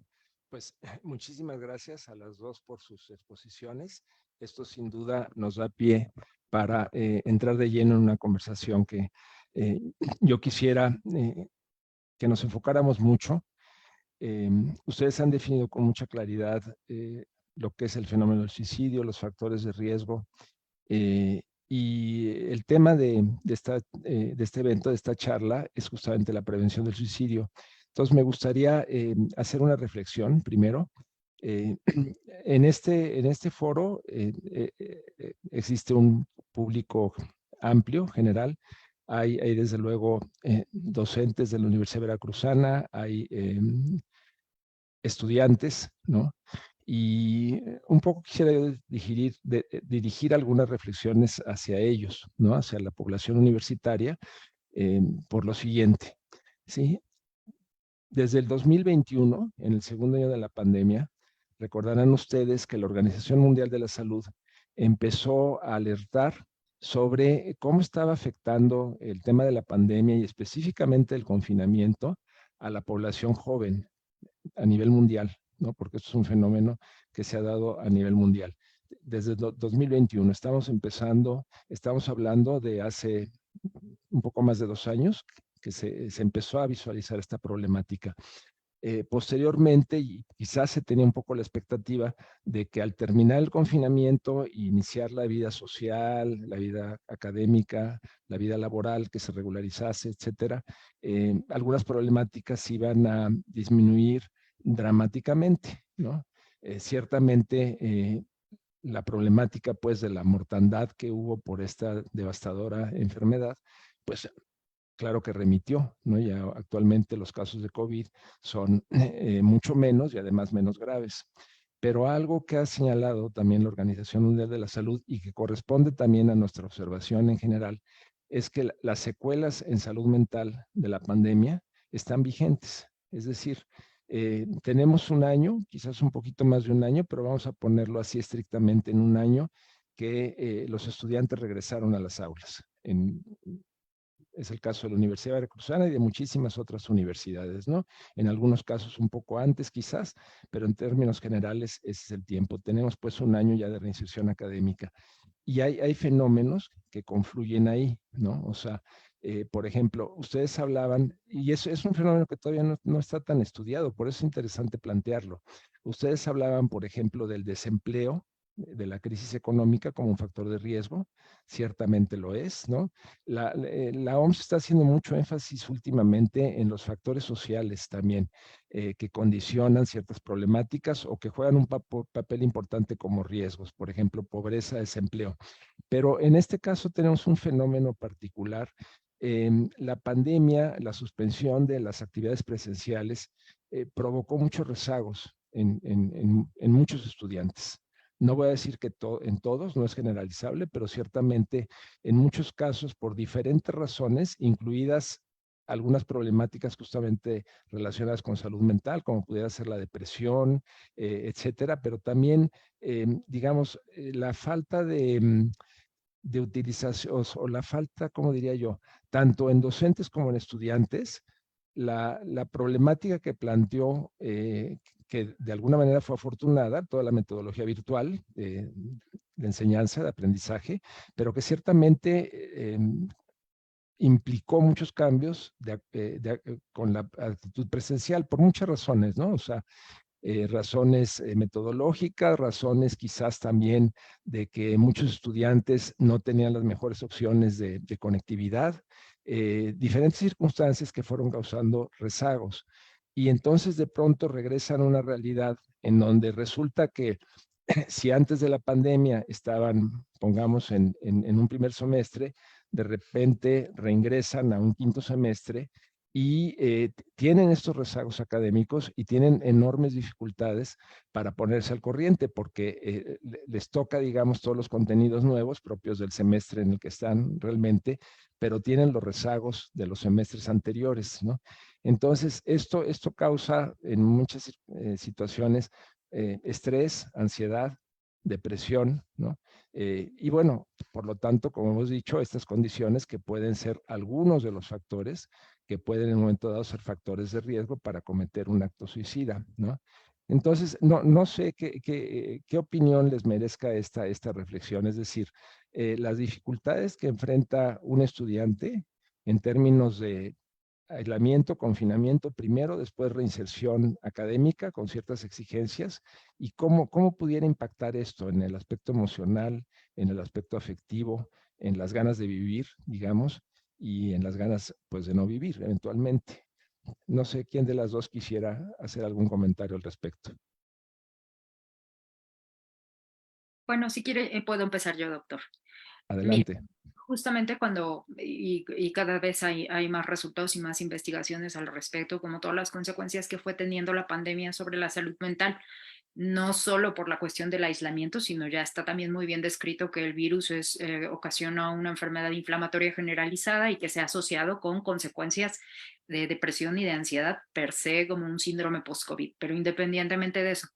pues muchísimas gracias a las dos por sus exposiciones. Esto sin duda nos da pie para entrar de lleno en una conversación que yo quisiera que nos enfocáramos mucho. Ustedes han definido con mucha claridad lo que es el fenómeno del suicidio, los factores de riesgo, y el tema de este evento, de esta charla, es justamente la prevención del suicidio. Entonces, me gustaría hacer una reflexión primero. En este foro existe un público amplio, general. Hay desde luego docentes de la Universidad Veracruzana, hay estudiantes, ¿no? Y un poco quisiera dirigir algunas reflexiones hacia ellos, ¿no? Hacia la población universitaria, por lo siguiente, ¿sí? Desde el 2021, en el segundo año de la pandemia, recordarán ustedes que la Organización Mundial de la Salud empezó a alertar sobre cómo estaba afectando el tema de la pandemia y específicamente el confinamiento a la población joven a nivel mundial, ¿no? Porque esto es un fenómeno que se ha dado a nivel mundial. Desde 2021 estamos hablando de hace un poco más de 2 años, que se empezó a visualizar esta problemática. Posteriormente, y quizás se tenía un poco la expectativa de que al terminar el confinamiento, iniciar la vida social, la vida académica, la vida laboral, que se regularizase, etcétera, algunas problemáticas iban a disminuir dramáticamente, ¿no? Ciertamente, la problemática, pues, de la mortandad que hubo por esta devastadora enfermedad, pues claro que remitió, ¿no? Ya actualmente los casos de COVID son mucho menos y además menos graves. Pero algo que ha señalado también la Organización Mundial de la Salud y que corresponde también a nuestra observación en general, es que las secuelas en salud mental de la pandemia están vigentes. Es decir, tenemos un año, quizás un poquito más de un año, pero vamos a ponerlo así estrictamente en un año que los estudiantes regresaron a las aulas. Es el caso de la Universidad Veracruzana y de muchísimas otras universidades, ¿no? En algunos casos un poco antes quizás, pero en términos generales ese es el tiempo. Tenemos pues un año ya de reinserción académica y hay fenómenos que confluyen ahí, ¿no? O sea, por ejemplo, ustedes hablaban, y eso es un fenómeno que todavía no está tan estudiado, por eso es interesante plantearlo. Ustedes hablaban, por ejemplo, del desempleo, de la crisis económica como un factor de riesgo, ciertamente lo es, ¿no? La OMS está haciendo mucho énfasis últimamente en los factores sociales también, que condicionan ciertas problemáticas o que juegan un papel importante como riesgos, por ejemplo, pobreza, desempleo. Pero en este caso tenemos un fenómeno particular. La pandemia, la suspensión de las actividades presenciales, provocó muchos rezagos en muchos estudiantes. No voy a decir que en todos, no es generalizable, pero ciertamente en muchos casos por diferentes razones, incluidas algunas problemáticas justamente relacionadas con salud mental, como pudiera ser la depresión, etcétera, pero también, digamos, la falta de utilización o la falta, como diría yo, tanto en docentes como en estudiantes, la problemática que planteó, que de alguna manera fue afortunada, toda la metodología virtual de enseñanza, de aprendizaje, pero que ciertamente implicó muchos cambios con la actitud presencial por muchas razones, ¿no? O sea, razones metodológicas, razones quizás también de que muchos estudiantes no tenían las mejores opciones de conectividad, diferentes circunstancias que fueron causando rezagos. Y entonces de pronto regresan a una realidad en donde resulta que si antes de la pandemia estaban, pongamos, en un primer semestre, de repente reingresan a un quinto semestre y tienen estos rezagos académicos y tienen enormes dificultades para ponerse al corriente porque les toca, digamos, todos los contenidos nuevos propios del semestre en el que están realmente, pero tienen los rezagos de los semestres anteriores, ¿no? Entonces, esto causa en muchas situaciones estrés, ansiedad, depresión, ¿no? Y bueno, por lo tanto, como hemos dicho, estas condiciones que pueden ser algunos de los factores que pueden en un momento dado ser factores de riesgo para cometer un acto suicida, ¿no? Entonces, no sé qué opinión les merezca esta reflexión, es decir, las dificultades que enfrenta un estudiante en términos de aislamiento, confinamiento primero, después reinserción académica con ciertas exigencias y cómo pudiera impactar esto en el aspecto emocional, en el aspecto afectivo, en las ganas de vivir, digamos, y en las ganas, pues, de no vivir eventualmente. No sé quién de las dos quisiera hacer algún comentario al respecto. Bueno, si quiere, puedo empezar yo, doctor. Mira, Adelante. justamente cuando, y cada vez hay más resultados y más investigaciones al respecto, como todas las consecuencias que fue teniendo la pandemia sobre la salud mental, no solo por la cuestión del aislamiento, sino ya está también muy bien descrito que el virus ocasiona una enfermedad inflamatoria generalizada y que se ha asociado con consecuencias de depresión y de ansiedad per se como un síndrome post-COVID. Pero independientemente de eso,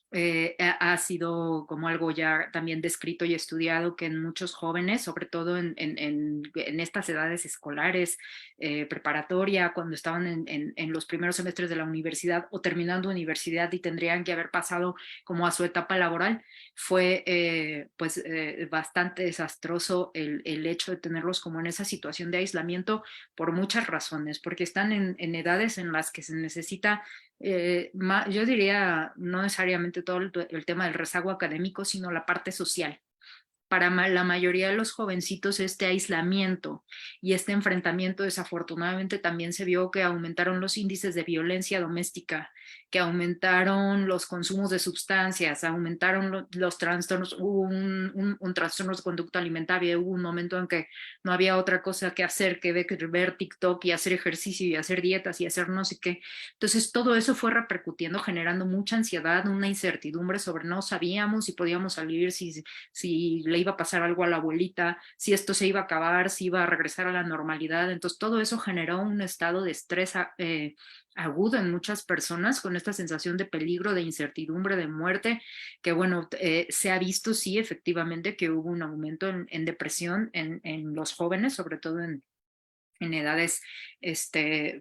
ha sido como algo ya también descrito y estudiado, que en muchos jóvenes, sobre todo en estas edades escolares, preparatoria, cuando estaban en los primeros semestres de la universidad o terminando universidad y tendrían que haber pasado como a su etapa laboral, fue bastante desastroso el hecho de tenerlos como en esa situación de aislamiento por muchas razones, porque están en edades en las que se necesita yo diría no necesariamente todo el tema del rezago académico, sino la parte social. Para la mayoría de los jovencitos este aislamiento y este enfrentamiento desafortunadamente también se vio que aumentaron los índices de violencia doméstica, que aumentaron los consumos de sustancias, aumentaron los trastornos, hubo un trastorno de conducta alimentaria, hubo un momento en que no había otra cosa que hacer que ver TikTok y hacer ejercicio y hacer dietas y hacer no sé qué. Entonces todo eso fue repercutiendo, generando mucha ansiedad, una incertidumbre sobre no sabíamos si podíamos salir, si le iba a pasar algo a la abuelita, si esto se iba a acabar, si iba a regresar a la normalidad. Entonces todo eso generó un estado de estrés agudo en muchas personas, con esta sensación de peligro, de incertidumbre, de muerte, que bueno, se ha visto sí efectivamente que hubo un aumento en depresión en los jóvenes, sobre todo en edades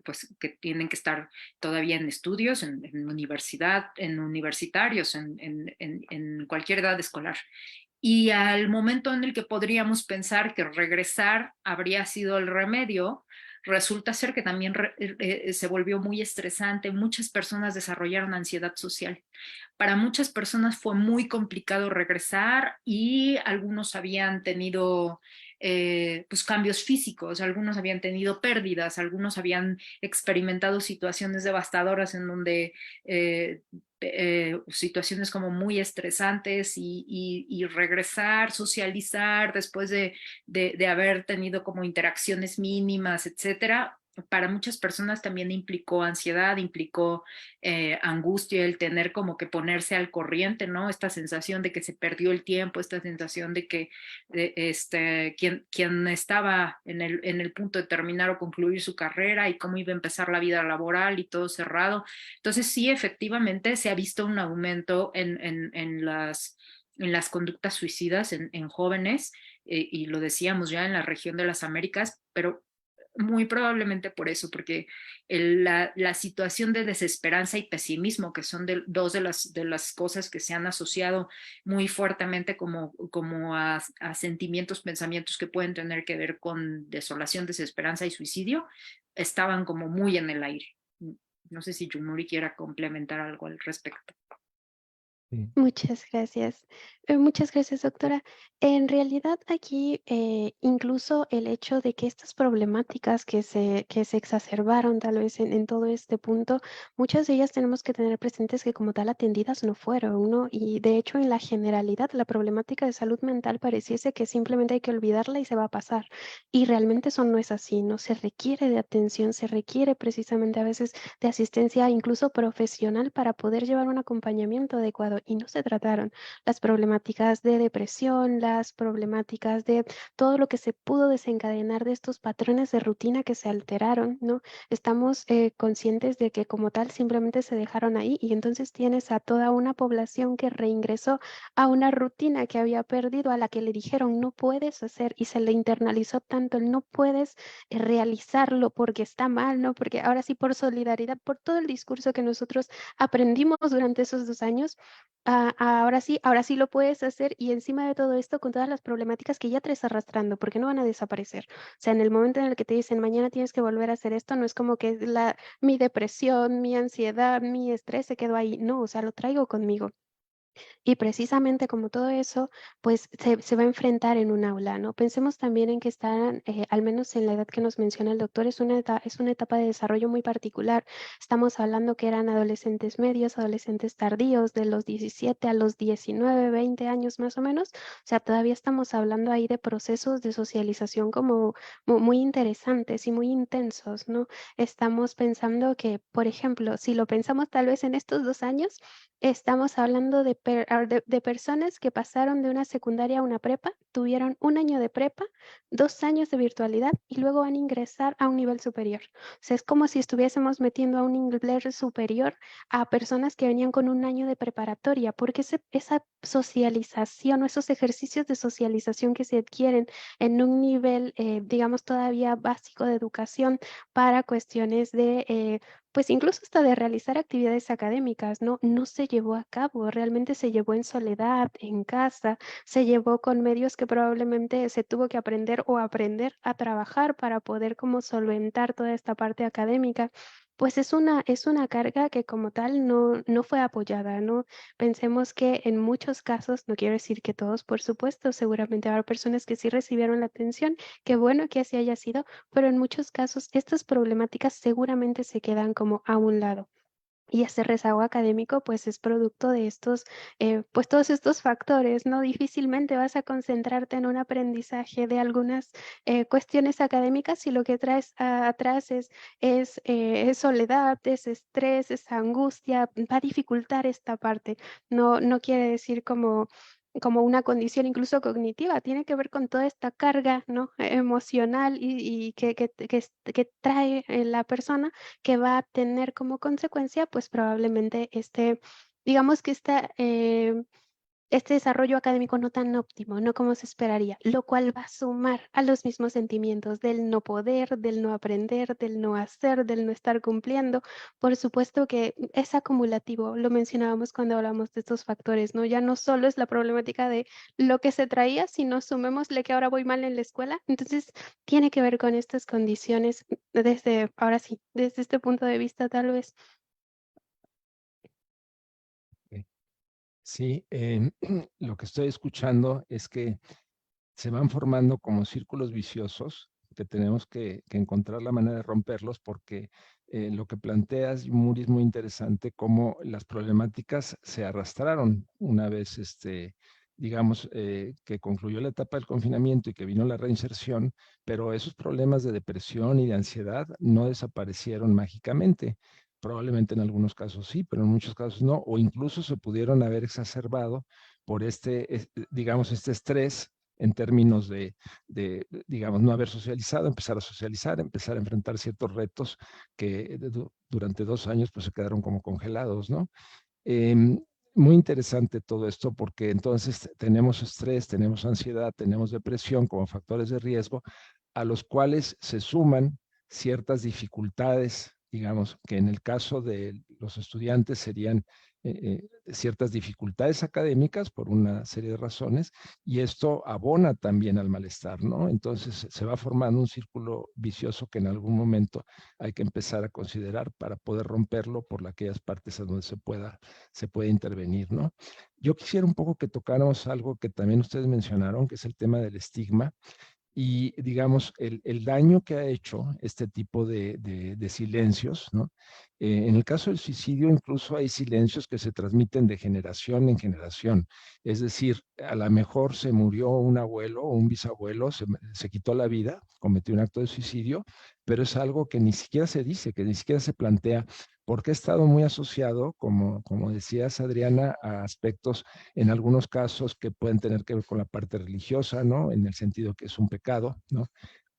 pues, que tienen que estar todavía en estudios, en universidad, en universitarios, en cualquier edad escolar. Y al momento en el que podríamos pensar que regresar habría sido el remedio, resulta ser que también se volvió muy estresante. Muchas personas desarrollaron ansiedad social. Para muchas personas fue muy complicado regresar y algunos habían tenido pues cambios físicos, algunos habían tenido pérdidas, algunos habían experimentado situaciones devastadoras en donde situaciones como muy estresantes y regresar, socializar después de haber tenido como interacciones mínimas, etcétera. Para muchas personas también implicó ansiedad, implicó angustia, el tener como que ponerse al corriente, ¿no? Esta sensación de que se perdió el tiempo, esta sensación de que quien estaba en el punto de terminar o concluir su carrera y cómo iba a empezar la vida laboral y todo cerrado. Entonces sí, efectivamente se ha visto un aumento en las conductas suicidas en jóvenes, y lo decíamos ya en la región de las Américas, pero muy probablemente por eso, porque la situación de desesperanza y pesimismo, que son dos de las cosas que se han asociado muy fuertemente como a sentimientos, pensamientos que pueden tener que ver con desolación, desesperanza y suicidio, estaban como muy en el aire. No sé si Yumuri quiera complementar algo al respecto. Sí. Muchas gracias, doctora. En realidad aquí incluso el hecho de que estas problemáticas que se exacerbaron tal vez en todo este punto, muchas de ellas tenemos que tener presentes que como tal atendidas no fueron, ¿no? Y de hecho en la generalidad la problemática de salud mental pareciese que simplemente hay que olvidarla y se va a pasar. Y realmente eso no es así, ¿no? Se requiere de atención, se requiere precisamente a veces de asistencia incluso profesional para poder llevar un acompañamiento adecuado y no se trataron las problemáticas de depresión, las problemáticas de todo lo que se pudo desencadenar de estos patrones de rutina que se alteraron, ¿no? Estamos conscientes de que como tal simplemente se dejaron ahí y entonces tienes a toda una población que reingresó a una rutina que había perdido, a la que le dijeron no puedes hacer y se le internalizó tanto el no puedes realizarlo porque está mal, ¿no? Porque ahora sí por solidaridad, por todo el discurso que nosotros aprendimos durante esos 2 años, ahora sí lo puedes hacer y encima de todo esto con todas las problemáticas que ya traes arrastrando, porque no van a desaparecer. O sea, en el momento en el que te dicen mañana tienes que volver a hacer esto, no es como que mi depresión, mi ansiedad, mi estrés se quedó ahí. No, o sea, lo traigo conmigo. Y precisamente como todo eso, pues se va a enfrentar en un aula, ¿no? Pensemos también en que están, al menos en la edad que nos menciona el doctor, es una etapa de desarrollo muy particular. Estamos hablando que eran adolescentes medios, adolescentes tardíos, de los 17 a los 19, 20 años más o menos. O sea, todavía estamos hablando ahí de procesos de socialización como muy interesantes y muy intensos, ¿no? Estamos pensando que, por ejemplo, si lo pensamos tal vez en estos 2 años, estamos hablando de de personas que pasaron de una secundaria a una prepa, tuvieron 1 año de prepa, 2 años de virtualidad y luego van a ingresar a un nivel superior. O sea, es como si estuviésemos metiendo a un nivel superior a personas que venían con 1 año de preparatoria, porque esa socialización o esos ejercicios de socialización que se adquieren en un nivel, digamos, todavía básico de educación para cuestiones de, pues incluso hasta de realizar actividades académicas, no se llevó a cabo, realmente se llevó en soledad, en casa, se llevó con medios que probablemente se tuvo que aprender o aprender a trabajar para poder como solventar toda esta parte académica. Pues es una carga que como tal no fue apoyada, ¿no? Pensemos que en muchos casos, no quiero decir que todos, por supuesto, seguramente habrá personas que sí recibieron la atención, qué bueno que así haya sido, pero en muchos casos estas problemáticas seguramente se quedan como a un lado. Y ese rezago académico, pues, es producto de estos, pues, todos estos factores, ¿no? Difícilmente vas a concentrarte en un aprendizaje de algunas, cuestiones académicas si lo que traes atrás es soledad, es estrés, es angustia, va a dificultar esta parte. No quiere decir como una condición incluso cognitiva, tiene que ver con toda esta carga, ¿no? Emocional y que trae, la persona que va a tener como consecuencia, pues probablemente digamos que este desarrollo académico no tan óptimo, no como se esperaría, lo cual va a sumar a los mismos sentimientos del no poder, del no aprender, del no hacer, del no estar cumpliendo. Por supuesto que es acumulativo, lo mencionábamos cuando hablamos de estos factores, ¿no? Ya no solo es la problemática de lo que se traía, sino sumémosle que ahora voy mal en la escuela. Entonces, tiene que ver con estas condiciones desde, ahora sí, desde este punto de vista tal vez. Sí, lo que estoy escuchando es que se van formando como círculos viciosos que tenemos que encontrar la manera de romperlos porque lo que planteas, Muri, es muy interesante, cómo las problemáticas se arrastraron una vez, digamos, que concluyó la etapa del confinamiento y que vino la reinserción, pero esos problemas de depresión y de ansiedad no desaparecieron mágicamente. Probablemente en algunos casos sí, pero en muchos casos no, o incluso se pudieron haber exacerbado por digamos, este estrés en términos digamos, no haber socializado, empezar a socializar, empezar a enfrentar ciertos retos que durante 2 años pues se quedaron como congelados, ¿no? Muy interesante todo esto porque entonces tenemos estrés, tenemos ansiedad, tenemos depresión como factores de riesgo a los cuales se suman ciertas dificultades, digamos, que en el caso de los estudiantes serían ciertas dificultades académicas por una serie de razones, y esto abona también al malestar, ¿no? Entonces se va formando un círculo vicioso que en algún momento hay que empezar a considerar para poder romperlo por aquellas partes en donde se puede intervenir, ¿no? Yo quisiera un poco que tocáramos algo que también ustedes mencionaron, que es el tema del estigma y, digamos, el daño que ha hecho este tipo de silencios, ¿no? En el caso del suicidio, incluso hay silencios que se transmiten de generación en generación. Es decir, a lo mejor se murió un abuelo o un bisabuelo, se quitó la vida, cometió un acto de suicidio, pero es algo que ni siquiera se dice, que ni siquiera se plantea, porque ha estado muy asociado, como decías, Adriana, a aspectos en algunos casos que pueden tener que ver con la parte religiosa, ¿no? En el sentido que es un pecado, ¿no?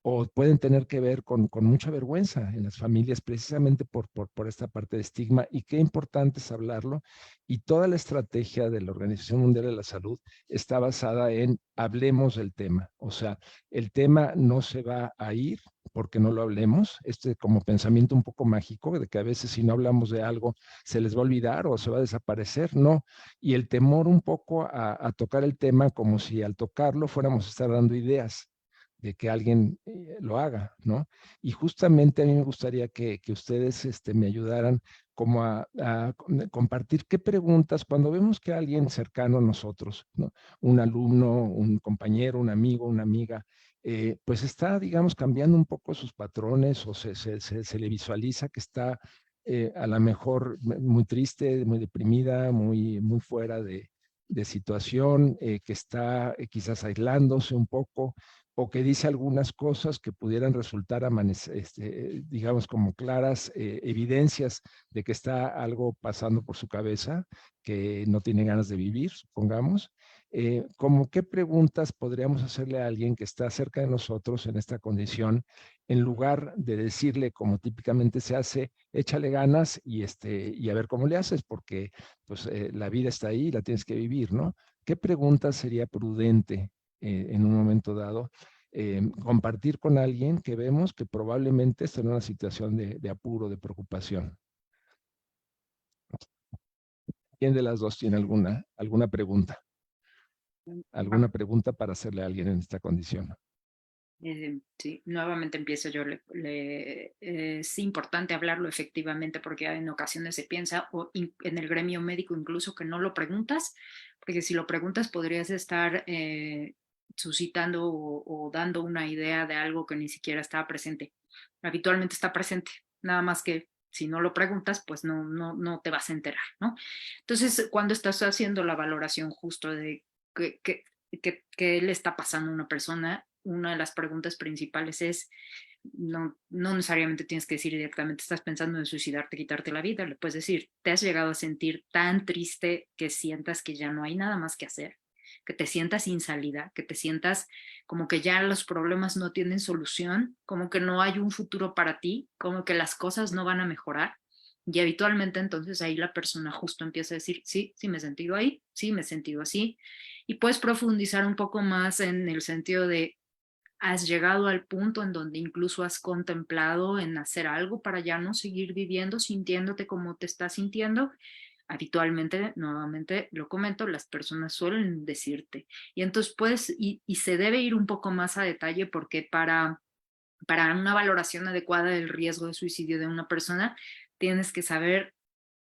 O pueden tener que ver con mucha vergüenza en las familias precisamente por esta parte de estigma, y qué importante es hablarlo. Y toda la estrategia de la Organización Mundial de la Salud está basada en hablemos del tema. O sea, el tema no se va a ir porque no lo hablemos, como pensamiento un poco mágico de que a veces si no hablamos de algo se les va a olvidar o se va a desaparecer, no. Y el temor un poco a tocar el tema como si al tocarlo fuéramos a estar dando ideas de que alguien lo haga, ¿no? Y justamente a mí me gustaría que ustedes me ayudaran como a compartir qué preguntas, cuando vemos que alguien cercano a nosotros, ¿no? Un alumno, un compañero, un amigo, una amiga, pues está, digamos, cambiando un poco sus patrones o se le visualiza que está a lo mejor muy triste, muy deprimida, muy fuera de situación, que está quizás aislándose un poco. o que dice algunas cosas que pudieran resultar, digamos, como claras evidencias de que está algo pasando por su cabeza, que no tiene ganas de vivir, supongamos. ¿Cómo qué preguntas podríamos hacerle a alguien que está cerca de nosotros en esta condición, en lugar de decirle, como típicamente se hace, échale ganas y a ver cómo le haces, porque pues, la vida está ahí y la tienes que vivir, ¿no? ¿Qué pregunta sería prudente en un momento dado compartir con alguien que vemos que probablemente está en una situación de apuro, de preocupación? ¿Quién de las dos tiene alguna pregunta? ¿Alguna pregunta para hacerle a alguien en esta condición? Sí, nuevamente empiezo yo. Es importante hablarlo efectivamente porque en ocasiones se piensa, o en el gremio médico incluso, que no lo preguntas, porque si lo preguntas podrías estar suscitando o dando una idea de algo que ni siquiera estaba presente. Habitualmente está presente, nada más que si no lo preguntas, pues no te vas a enterar, ¿no? Entonces, cuando estás haciendo la valoración justo de qué le está pasando a una persona, una de las preguntas principales es, no necesariamente tienes que decir directamente, estás pensando en suicidarte, quitarte la vida, le puedes decir, ¿te has llegado a sentir tan triste que sientas que ya no hay nada más que hacer? Que te sientas sin salida, que te sientas como que ya los problemas no tienen solución, como que no hay un futuro para ti, como que las cosas no van a mejorar. Y habitualmente entonces ahí la persona justo empieza a decir, sí, sí me he sentido ahí, sí me he sentido así. Y puedes profundizar un poco más en el sentido de, ¿has llegado al punto en donde incluso has contemplado en hacer algo para ya no seguir viviendo sintiéndote como te estás sintiendo? Habitualmente, nuevamente lo comento, las personas suelen decirte. Y entonces puedes, y se debe ir un poco más a detalle porque para una valoración adecuada del riesgo de suicidio de una persona, tienes que saber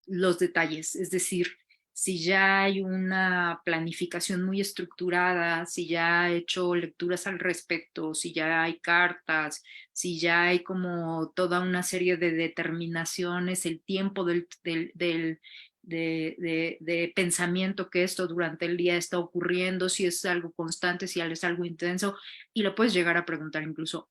los detalles, es decir, si ya hay una planificación muy estructurada, si ya ha hecho lecturas al respecto, si ya hay cartas, si ya hay como toda una serie de determinaciones, el tiempo de pensamiento que esto durante el día está ocurriendo, si es algo constante, si es algo intenso, y lo puedes llegar a preguntar incluso,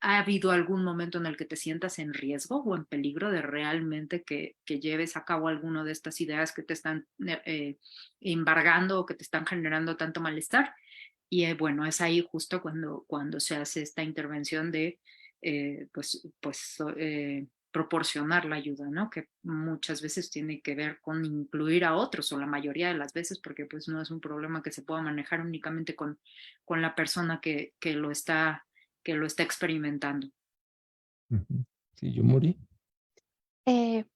¿ha habido algún momento en el que te sientas en riesgo o en peligro de realmente que lleves a cabo alguna de estas ideas que te están embargando o que te están generando tanto malestar? Y bueno, es ahí justo cuando se hace esta intervención de proporcionar la ayuda, ¿no? Que muchas veces tiene que ver con incluir a otros, o la mayoría de las veces, porque pues no es un problema que se pueda manejar únicamente con la persona que lo está experimentando. Sí, Yumuri.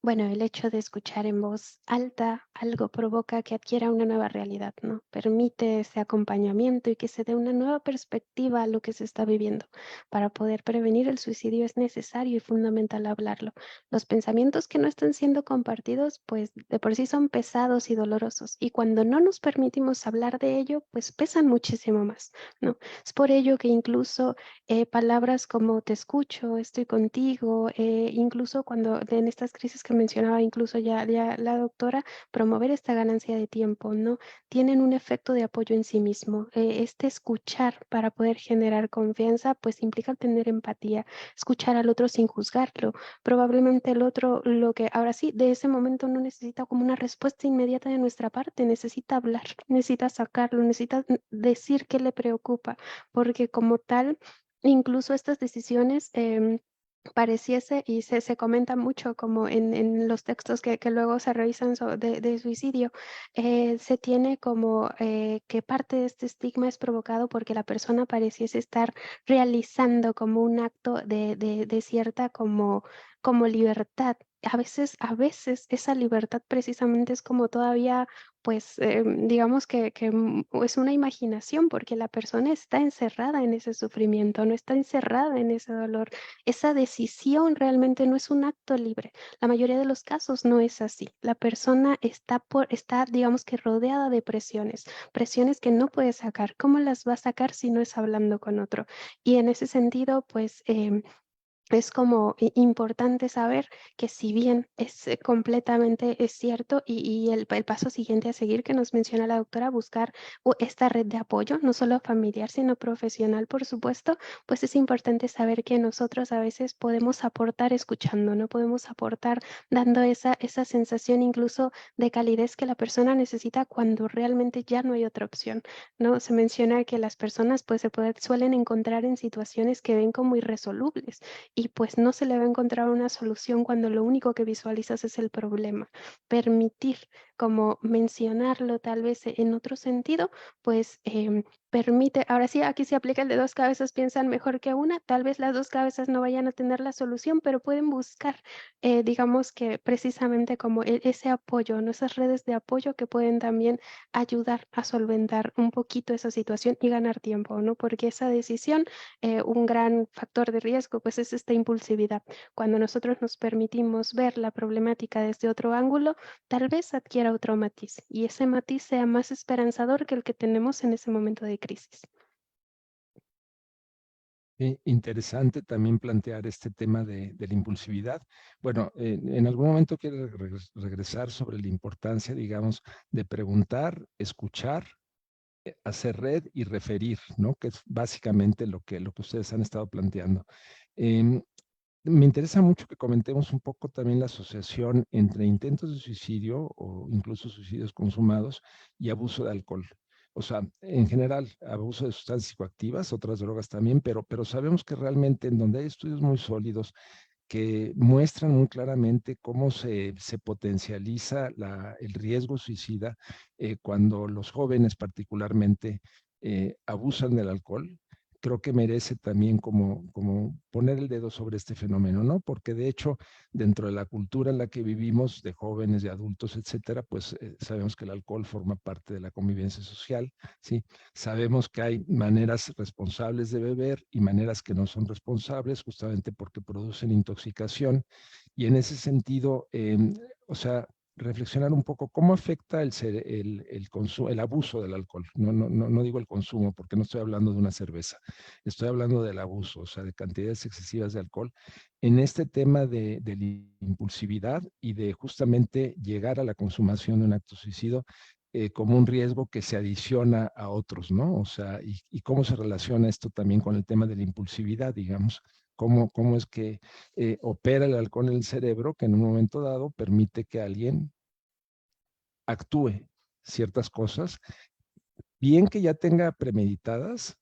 Bueno, el hecho de escuchar en voz alta algo provoca que adquiera una nueva realidad, ¿no? Permite ese acompañamiento y que se dé una nueva perspectiva a lo que se está viviendo. Para poder prevenir el suicidio es necesario y fundamental hablarlo. Los pensamientos que no están siendo compartidos, pues de por sí son pesados y dolorosos. Y cuando no nos permitimos hablar de ello, pues pesan muchísimo más, ¿no? Es por ello que incluso palabras como te escucho, estoy contigo, incluso cuando en estas crisis que mencionaba incluso ya la doctora, promover esta ganancia de tiempo, ¿no? Tienen un efecto de apoyo en sí mismo. Este escuchar para poder generar confianza, pues implica tener empatía, escuchar al otro sin juzgarlo. Probablemente el otro, lo que ahora sí, de ese momento no necesita como una respuesta inmediata de nuestra parte, necesita hablar, necesita sacarlo, necesita decir qué le preocupa, porque como tal, incluso estas decisiones pareciese, y se comenta mucho como en los textos que luego se revisan de suicidio, se tiene como que parte de este estigma es provocado porque la persona pareciese estar realizando como un acto de cierta como libertad. A veces esa libertad precisamente es como todavía, pues digamos que es una imaginación porque la persona está encerrada en ese sufrimiento, no está encerrada en ese dolor. Esa decisión realmente no es un acto libre. La mayoría de los casos no es así. La persona está, digamos que rodeada de presiones que no puede sacar. ¿Cómo las va a sacar si no es hablando con otro? Y en ese sentido, pues es como importante saber que si bien es completamente es cierto y el paso siguiente a seguir que nos menciona la doctora, buscar esta red de apoyo, no solo familiar, sino profesional, por supuesto, pues es importante saber que nosotros a veces podemos aportar escuchando, no podemos aportar dando esa sensación incluso de calidez que la persona necesita cuando realmente ya no hay otra opción, ¿no? Se menciona que las personas pues suelen encontrar en situaciones que ven como irresolubles y pues no se le va a encontrar una solución cuando lo único que visualizas es el problema. Permitir como mencionarlo tal vez en otro sentido, pues permite, ahora sí, aquí se aplica el de dos cabezas piensan mejor que una, tal vez las dos cabezas no vayan a tener la solución, pero pueden buscar, digamos que precisamente como ese apoyo, ¿no? Esas redes de apoyo que pueden también ayudar a solventar un poquito esa situación y ganar tiempo, ¿no? Porque esa decisión un gran factor de riesgo, pues es esta impulsividad. Cuando nosotros nos permitimos ver la problemática desde otro ángulo, tal vez adquiera otro matiz y ese matiz sea más esperanzador que el que tenemos en ese momento de crisis. Interesante también plantear este tema de la impulsividad. Bueno, en algún momento quiero regresar sobre la importancia, digamos, de preguntar, escuchar, hacer red y referir, ¿no? Que es básicamente lo que ustedes han estado planteando. Em, Me interesa mucho que comentemos un poco también la asociación entre intentos de suicidio o incluso suicidios consumados y abuso de alcohol. O sea, en general, abuso de sustancias psicoactivas, otras drogas también, pero sabemos que realmente en donde hay estudios muy sólidos que muestran muy claramente cómo se potencializa el riesgo suicida cuando los jóvenes particularmente abusan del alcohol. Creo que merece también como poner el dedo sobre este fenómeno, ¿no? Porque de hecho, dentro de la cultura en la que vivimos, de jóvenes, de adultos, etcétera, pues sabemos que el alcohol forma parte de la convivencia social, ¿sí? Sabemos que hay maneras responsables de beber y maneras que no son responsables, justamente porque producen intoxicación. Y en ese sentido, o sea, reflexionar un poco cómo afecta el abuso del alcohol. No digo el consumo, porque no estoy hablando de una cerveza, estoy hablando del abuso, o sea, de cantidades excesivas de alcohol, en este tema de la impulsividad y de justamente llegar a la consumación de un acto suicida como un riesgo que se adiciona a otros, ¿no? O sea, y cómo se relaciona esto también con el tema de la impulsividad, digamos. Cómo es que opera el alcohol en el cerebro que en un momento dado permite que alguien actúe ciertas cosas, bien que ya tenga premeditadas,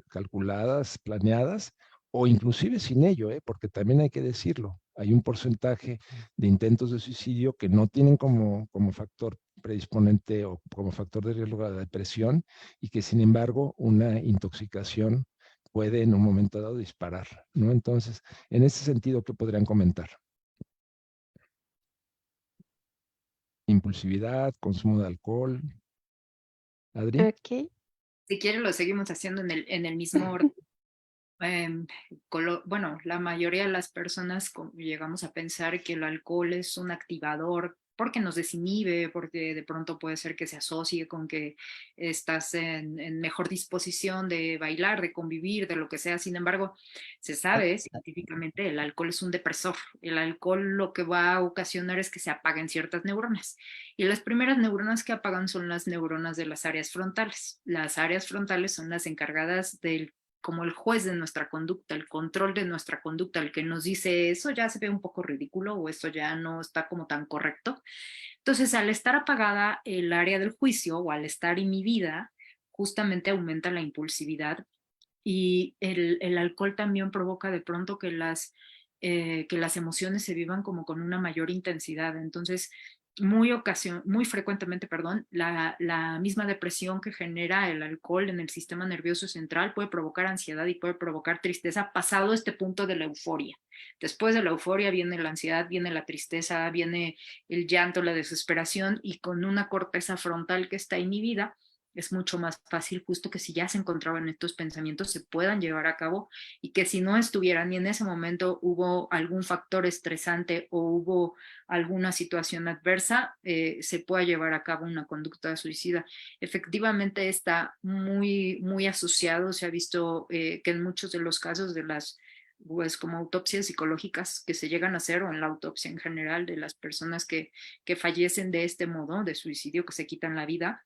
calculadas, planeadas, o inclusive sin ello, porque también hay que decirlo, hay un porcentaje de intentos de suicidio que no tienen como factor predisponente o como factor de riesgo la depresión y que sin embargo una intoxicación puede en un momento dado disparar, ¿no? Entonces, en ese sentido, ¿qué podrían comentar? Impulsividad, consumo de alcohol. Adri. Ok. Si quieren lo seguimos haciendo en el mismo orden. Bueno, la mayoría de las personas llegamos a pensar que el alcohol es un activador porque nos desinhibe, porque de pronto puede ser que se asocie con que estás en mejor disposición de bailar, de convivir, de lo que sea. Sin embargo, se sabe científicamente el alcohol es un depresor. El alcohol lo que va a ocasionar es que se apaguen ciertas neuronas. Y las primeras neuronas que apagan son las neuronas de las áreas frontales. Las áreas frontales son las encargadas del como el juez de nuestra conducta, el control de nuestra conducta, el que nos dice eso ya se ve un poco ridículo o esto ya no está como tan correcto. Entonces, al estar apagada el área del juicio o al estar inhibida, justamente aumenta la impulsividad y el alcohol también provoca de pronto que las emociones se vivan como con una mayor intensidad. Entonces, muy frecuentemente, perdón, la misma depresión que genera el alcohol en el sistema nervioso central puede provocar ansiedad y puede provocar tristeza pasado este punto de la euforia. Después de la euforia viene la ansiedad, viene la tristeza, viene el llanto, la desesperación y con una corteza frontal que está inhibida, es mucho más fácil justo que si ya se encontraban estos pensamientos se puedan llevar a cabo y que si no estuvieran y en ese momento hubo algún factor estresante o hubo alguna situación adversa, se pueda llevar a cabo una conducta suicida. Efectivamente está muy asociado, se ha visto que en muchos de los casos pues como autopsias psicológicas que se llegan a hacer, o en la autopsia en general de las personas que fallecen de este modo, de suicidio, que se quitan la vida,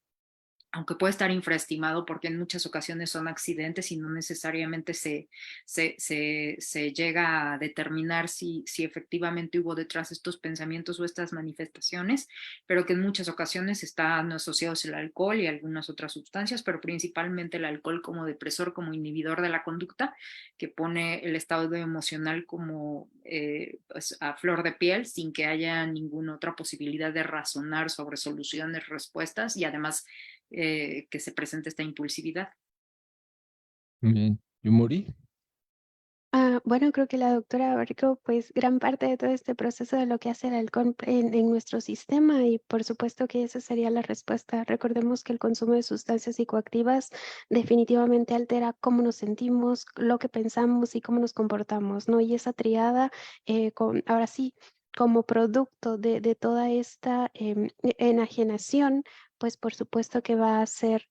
aunque puede estar infraestimado porque en muchas ocasiones son accidentes y no necesariamente se llega a determinar si efectivamente hubo detrás estos pensamientos o estas manifestaciones, pero que en muchas ocasiones están asociados el alcohol y algunas otras sustancias, pero principalmente el alcohol como depresor, como inhibidor de la conducta, que pone el estado emocional como pues a flor de piel, sin que haya ninguna otra posibilidad de razonar sobre soluciones, respuestas, y además que se presente esta impulsividad. Bien. Yumuri. Bueno, creo que la doctora abarcó pues gran parte de todo este proceso de lo que hace el alcohol en nuestro sistema y por supuesto que esa sería la respuesta. Recordemos que el consumo de sustancias psicoactivas definitivamente altera cómo nos sentimos, lo que pensamos y cómo nos comportamos, ¿no? Y esa triada, ahora sí, como producto de toda esta enajenación, pues por supuesto que va a ser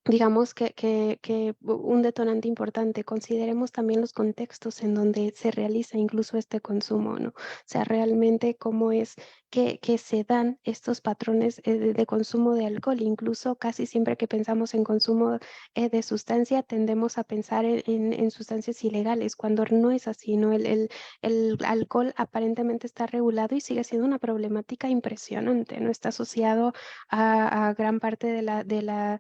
digamos que un detonante importante. Consideremos también los contextos en donde se realiza incluso este consumo, ¿no? O sea, realmente cómo es que se dan estos patrones de consumo de alcohol. Incluso casi siempre que pensamos en consumo de sustancia, tendemos a pensar en sustancias ilegales, cuando no es así, ¿no? El alcohol aparentemente está regulado y sigue siendo una problemática impresionante, ¿no? Está asociado a gran parte de la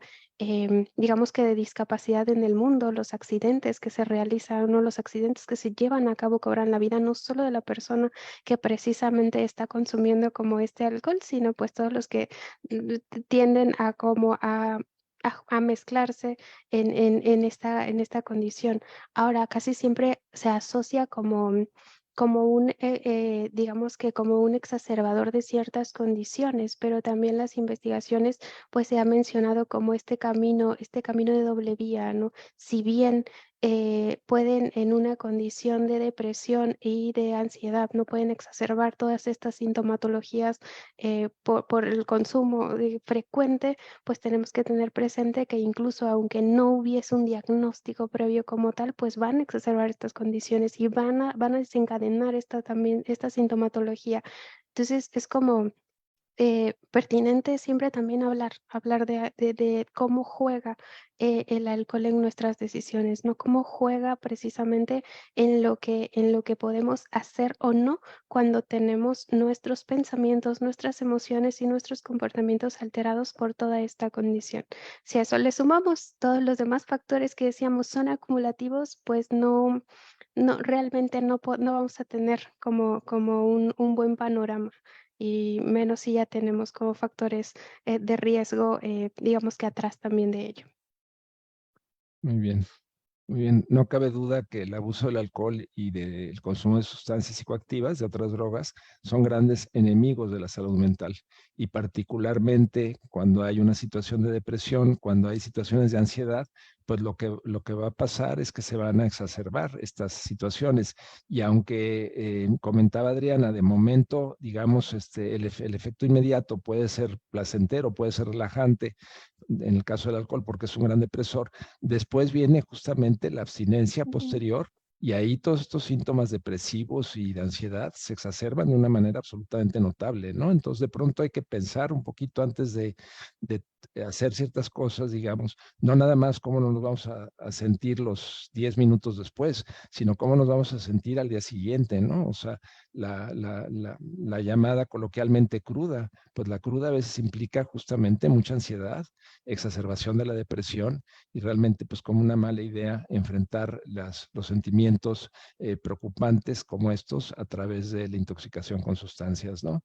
digamos que de discapacidad en el mundo, los accidentes que se realizan, ¿no? Los accidentes que se llevan a cabo cobran la vida no solo de la persona que precisamente está consumiendo como este alcohol, sino pues todos los que tienden a como a mezclarse en esta condición. Ahora, casi siempre se asocia como un, digamos que como un exacerbador de ciertas condiciones, pero también las investigaciones pues se ha mencionado como este camino de doble vía, ¿no? Si bien pueden en una condición de depresión y de ansiedad, no pueden exacerbar todas estas sintomatologías por el consumo frecuente, pues tenemos que tener presente que incluso aunque no hubiese un diagnóstico previo como tal, pues van a exacerbar estas condiciones y van a desencadenar esta sintomatología. Entonces es como pertinente siempre también hablar de cómo juega el alcohol en nuestras decisiones, ¿no? Cómo juega precisamente en lo que podemos hacer o no cuando tenemos nuestros pensamientos, nuestras emociones y nuestros comportamientos alterados por toda esta condición. Si a eso le sumamos todos los demás factores que decíamos son acumulativos, pues realmente no vamos a tener como un buen panorama y menos si ya tenemos como factores de riesgo, digamos que atrás también de ello. Muy bien. Muy bien, no cabe duda que el abuso del alcohol y del consumo de sustancias psicoactivas, de otras drogas, son grandes enemigos de la salud mental y particularmente cuando hay una situación de depresión, cuando hay situaciones de ansiedad, pues lo que va a pasar es que se van a exacerbar estas situaciones y aunque comentaba Adriana, de momento, digamos, el efecto inmediato puede ser placentero, puede ser relajante en el caso del alcohol porque es un gran depresor. Después viene justamente la abstinencia posterior y ahí todos estos síntomas depresivos y de ansiedad se exacerban de una manera absolutamente notable, ¿no? Entonces de pronto hay que pensar un poquito antes de hacer ciertas cosas, digamos, no nada más cómo nos vamos a sentir los 10 minutos después, sino cómo nos vamos a sentir al día siguiente, ¿no? O sea, la llamada coloquialmente cruda, pues la cruda a veces implica justamente mucha ansiedad, exacerbación de la depresión y realmente pues como una mala idea enfrentar los sentimientos preocupantes como estos a través de la intoxicación con sustancias, ¿no?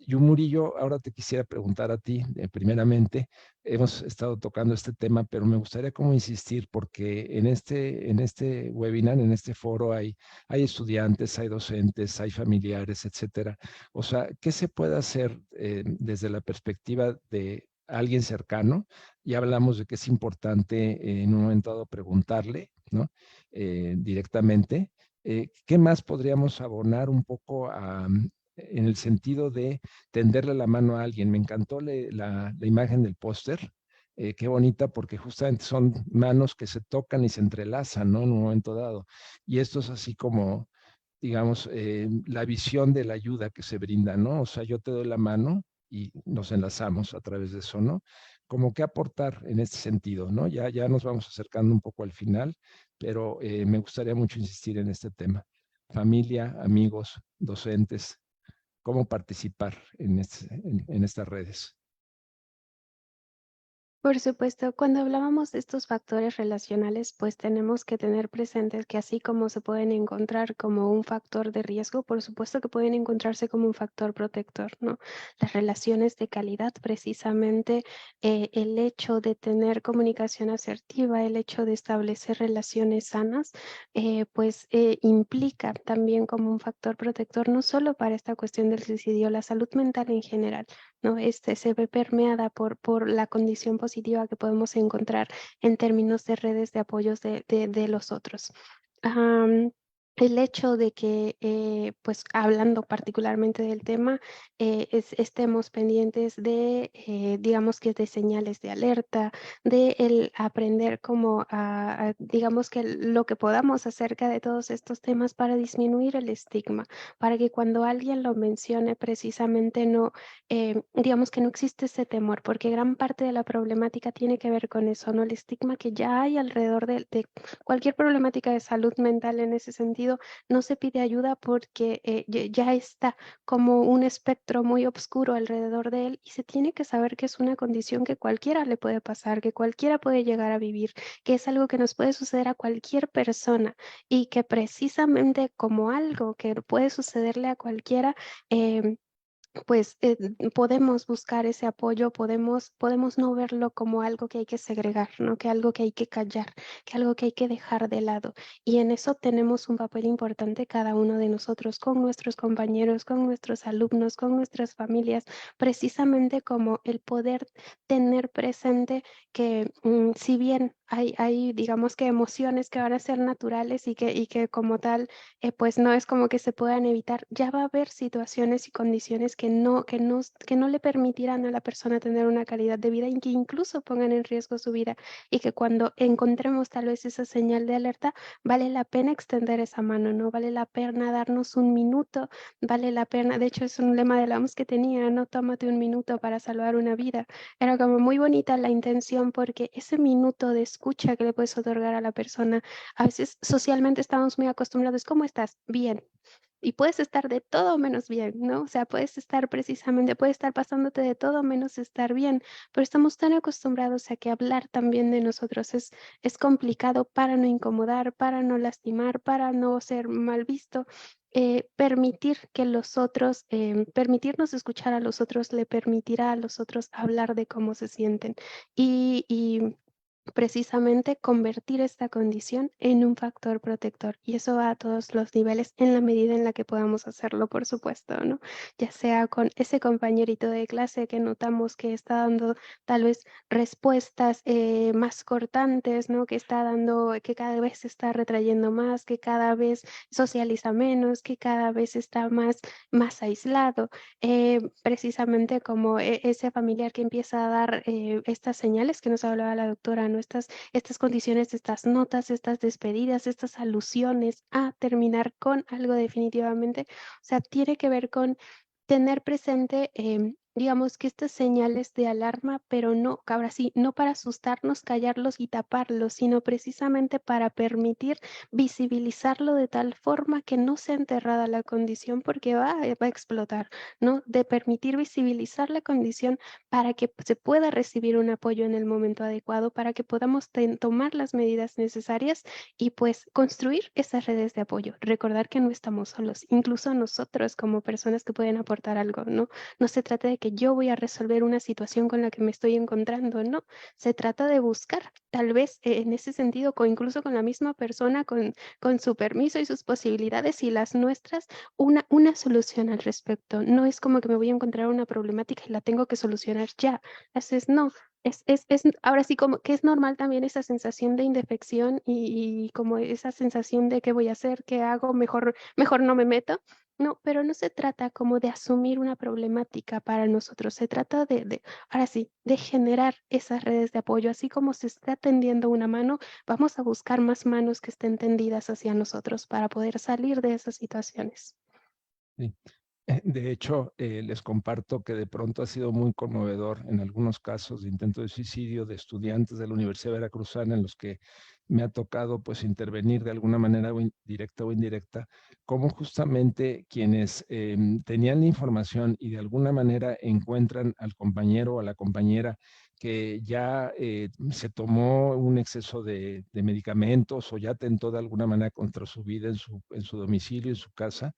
Yumuri, yo ahora te quisiera preguntar a ti, primeramente, hemos estado tocando este tema, pero me gustaría como insistir, porque en este webinar, en este foro, hay estudiantes, hay docentes, hay familiares, etcétera. O sea, ¿qué se puede hacer desde la perspectiva de alguien cercano? Ya hablamos de que es importante en un momento dado preguntarle, ¿no? Directamente. ¿Qué más podríamos abonar un poco en el sentido de tenderle la mano a alguien? Me encantó la imagen del póster, qué bonita, porque justamente son manos que se tocan y se entrelazan, ¿no? En un momento dado. Y esto es así como, digamos, la visión de la ayuda que se brinda, ¿no? O sea, yo te doy la mano y nos enlazamos a través de eso, ¿no? Como que aportar en este sentido, ¿no? Ya nos vamos acercando un poco al final, pero me gustaría mucho insistir en este tema. Familia, amigos, docentes, cómo participar en estas redes. Por supuesto, cuando hablábamos de estos factores relacionales, pues tenemos que tener presentes que así como se pueden encontrar como un factor de riesgo, por supuesto que pueden encontrarse como un factor protector, ¿no? Las relaciones de calidad, precisamente el hecho de tener comunicación asertiva, el hecho de establecer relaciones sanas, pues implica también como un factor protector, no solo para esta cuestión del suicidio, la salud mental en general. ¿No? Se ve permeada por la condición positiva que podemos encontrar en términos de redes de apoyos de los otros. El hecho de que, pues hablando particularmente del tema, estemos pendientes de, digamos que de señales de alerta, de el aprender como digamos que lo que podamos acerca de todos estos temas para disminuir el estigma, para que cuando alguien lo mencione precisamente no, digamos que no existe ese temor, porque gran parte de la problemática tiene que ver con eso, ¿no? El estigma que ya hay alrededor de cualquier problemática de salud mental en ese sentido, no se pide ayuda porque ya está como un espectro muy oscuro alrededor de él y se tiene que saber que es una condición que cualquiera le puede pasar, que cualquiera puede llegar a vivir, que es algo que nos puede suceder a cualquier persona y que precisamente como algo que puede sucederle a cualquiera, pues podemos buscar ese apoyo, podemos no verlo como algo que hay que segregar, ¿no? Que algo que hay que callar, que algo que hay que dejar de lado. Y en eso tenemos un papel importante cada uno de nosotros, con nuestros compañeros, con nuestros alumnos, con nuestras familias, precisamente como el poder tener presente que si bien hay, digamos que emociones que van a ser naturales y que como tal pues no es como que se puedan evitar. Ya va a haber situaciones y condiciones que no le permitirán a la persona tener una calidad de vida y que incluso pongan en riesgo su vida y que cuando encontremos tal vez esa señal de alerta, vale la pena extender esa mano, ¿no? Vale la pena darnos un minuto, vale la pena, de hecho es un lema de la OMS que tenía, no tómate un minuto para salvar una vida. Era como muy bonita la intención porque ese minuto de escucha que le puedes otorgar a la persona, a veces socialmente estamos muy acostumbrados, ¿cómo estás? Bien. Y puedes estar de todo menos bien, ¿no? O sea, puedes estar precisamente, puedes estar pasándote de todo menos estar bien, pero estamos tan acostumbrados a que hablar también de nosotros es complicado para no incomodar, para no lastimar, para no ser mal visto. Permitir que los otros, permitirnos escuchar a los otros, le permitirá a los otros hablar de cómo se sienten. Y precisamente convertir esta condición en un factor protector y eso va a todos los niveles en la medida en la que podamos hacerlo, por supuesto, ¿no? Ya sea con ese compañerito de clase que notamos que está dando tal vez respuestas más cortantes, ¿no? Que está dando, que cada vez se está retrayendo más, que cada vez socializa menos, que cada vez está más aislado, precisamente como ese familiar que empieza a dar estas señales que nos hablaba la doctora, ¿no? Estas condiciones, estas notas, estas despedidas, estas alusiones a terminar con algo definitivamente. O sea, tiene que ver con tener presente, digamos que estas señales de alarma, pero no, ahora sí, no para asustarnos, callarlos y taparlos, sino precisamente para permitir visibilizarlo de tal forma que no sea enterrada la condición porque va a explotar, ¿no? De permitir visibilizar la condición para que se pueda recibir un apoyo en el momento adecuado, para que podamos tomar las medidas necesarias y pues construir esas redes de apoyo. Recordar que no estamos solos, incluso nosotros como personas que pueden aportar algo, ¿no? No se trata de que yo voy a resolver una situación con la que me estoy encontrando, no. Se trata de buscar, tal vez en ese sentido, incluso con la misma persona, con su permiso y sus posibilidades y las nuestras, una solución al respecto. No es como que me voy a encontrar una problemática y la tengo que solucionar ya. Entonces, no. Ahora sí, como que es normal también esa sensación de indefección y como esa sensación de qué voy a hacer, qué hago, mejor no me meto. No, pero no se trata como de asumir una problemática para nosotros, se trata ahora sí, de generar esas redes de apoyo. Así como se está tendiendo una mano, vamos a buscar más manos que estén tendidas hacia nosotros para poder salir de esas situaciones. Sí. De hecho, les comparto que de pronto ha sido muy conmovedor en algunos casos de intento de suicidio de estudiantes de la Universidad Veracruzana en los que me ha tocado pues intervenir de alguna manera directa o indirecta, como justamente quienes tenían la información y de alguna manera encuentran al compañero o a la compañera que ya se tomó un exceso de medicamentos o ya atentó de alguna manera contra su vida en su domicilio, en su casa,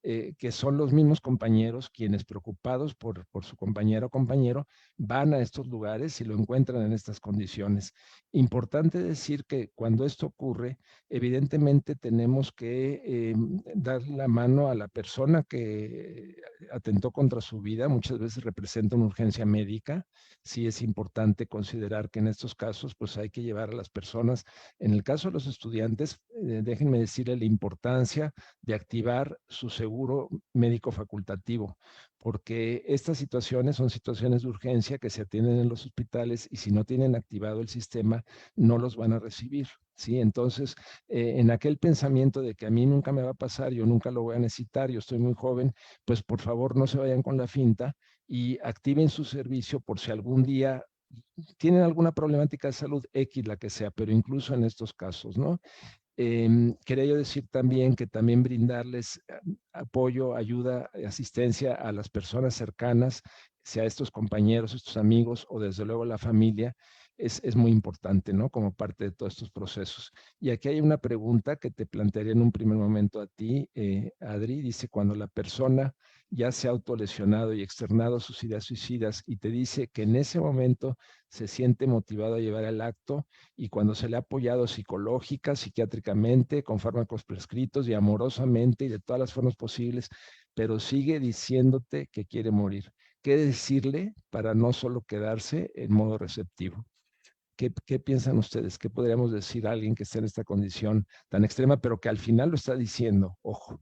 que son los mismos compañeros quienes preocupados por su compañera o compañero van a estos lugares y lo encuentran en estas condiciones. Importante decir que cuando esto ocurre, evidentemente tenemos que dar la mano a la persona que atentó contra su vida, muchas veces representa una urgencia médica. Sí es importante considerar que en estos casos pues hay que llevar a las personas, en el caso de los estudiantes, déjenme decirle la importancia de activar su seguro médico facultativo, porque estas situaciones son situaciones de urgencia que se atienden en los hospitales y si no tienen activado el sistema, no los van a recibir. ¿Sí? Entonces, en aquel pensamiento de que a mí nunca me va a pasar, yo nunca lo voy a necesitar, yo estoy muy joven, pues por favor no se vayan con la finta y activen su servicio por si algún día tienen alguna problemática de salud X, la que sea, pero incluso en estos casos, ¿no? Quería yo decir también que también brindarles apoyo, ayuda, asistencia a las personas cercanas, sea estos compañeros, estos amigos o desde luego la familia, es muy importante, ¿no? Como parte de todos estos procesos. Y aquí hay una pregunta que te plantearía en un primer momento a ti, Adri, dice, cuando la persona ya se ha autolesionado y externado sus ideas suicidas y te dice que en ese momento se siente motivado a llevar el acto, y cuando se le ha apoyado psicológica, psiquiátricamente, con fármacos prescritos y amorosamente y de todas las formas posibles, pero sigue diciéndote que quiere morir. ¿Qué decirle para no solo quedarse en modo receptivo? ¿Qué piensan ustedes? ¿Qué podríamos decir a alguien que está en esta condición tan extrema, pero que al final lo está diciendo? Ojo,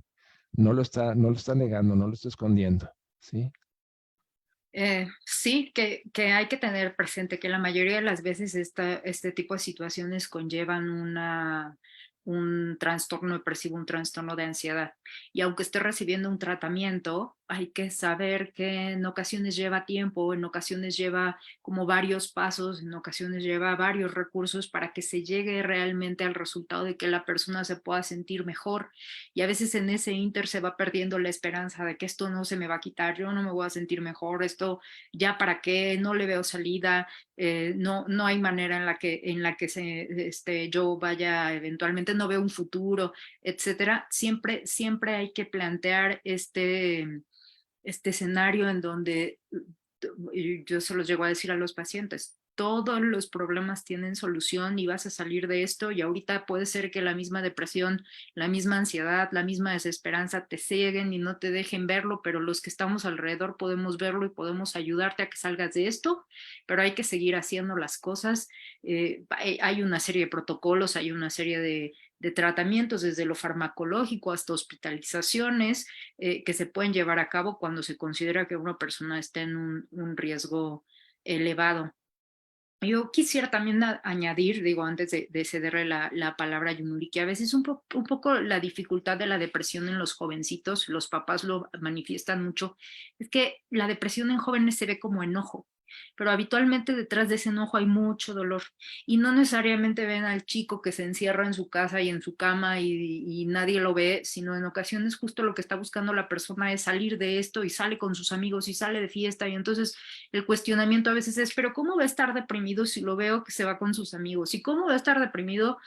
no lo está negando, no lo está escondiendo, ¿sí? Sí, que hay que tener presente que la mayoría de las veces este tipo de situaciones conllevan un trastorno depresivo, un trastorno de ansiedad. Y aunque esté recibiendo un tratamiento, hay que saber que en ocasiones lleva tiempo, en ocasiones lleva como varios pasos, en ocasiones lleva varios recursos para que se llegue realmente al resultado de que la persona se pueda sentir mejor. Y a veces en ese inter se va perdiendo la esperanza de que esto no se me va a quitar, yo no me voy a sentir mejor, esto ya para qué, no le veo salida, no hay manera en la que yo vaya eventualmente, no veo un futuro, etcétera. Siempre hay que plantear este escenario en donde yo se los llego a decir a los pacientes, todos los problemas tienen solución y vas a salir de esto, y ahorita puede ser que la misma depresión, la misma ansiedad, la misma desesperanza te cieguen y no te dejen verlo, pero los que estamos alrededor podemos verlo y podemos ayudarte a que salgas de esto, pero hay que seguir haciendo las cosas. Hay una serie de protocolos, hay una serie de tratamientos, desde lo farmacológico hasta hospitalizaciones, que se pueden llevar a cabo cuando se considera que una persona está en un riesgo elevado. Yo quisiera también añadir, digo, antes de cederle la palabra a Yunuri, que a veces un poco la dificultad de la depresión en los jovencitos, los papás lo manifiestan mucho, es que la depresión en jóvenes se ve como enojo, pero habitualmente detrás de ese enojo hay mucho dolor, y no necesariamente ven al chico que se encierra en su casa y en su cama y nadie lo ve, sino en ocasiones justo lo que está buscando la persona es salir de esto y sale con sus amigos y sale de fiesta, y entonces el cuestionamiento a veces es, pero ¿cómo va a estar deprimido si lo veo que se va con sus amigos? ¿Y cómo va a estar deprimido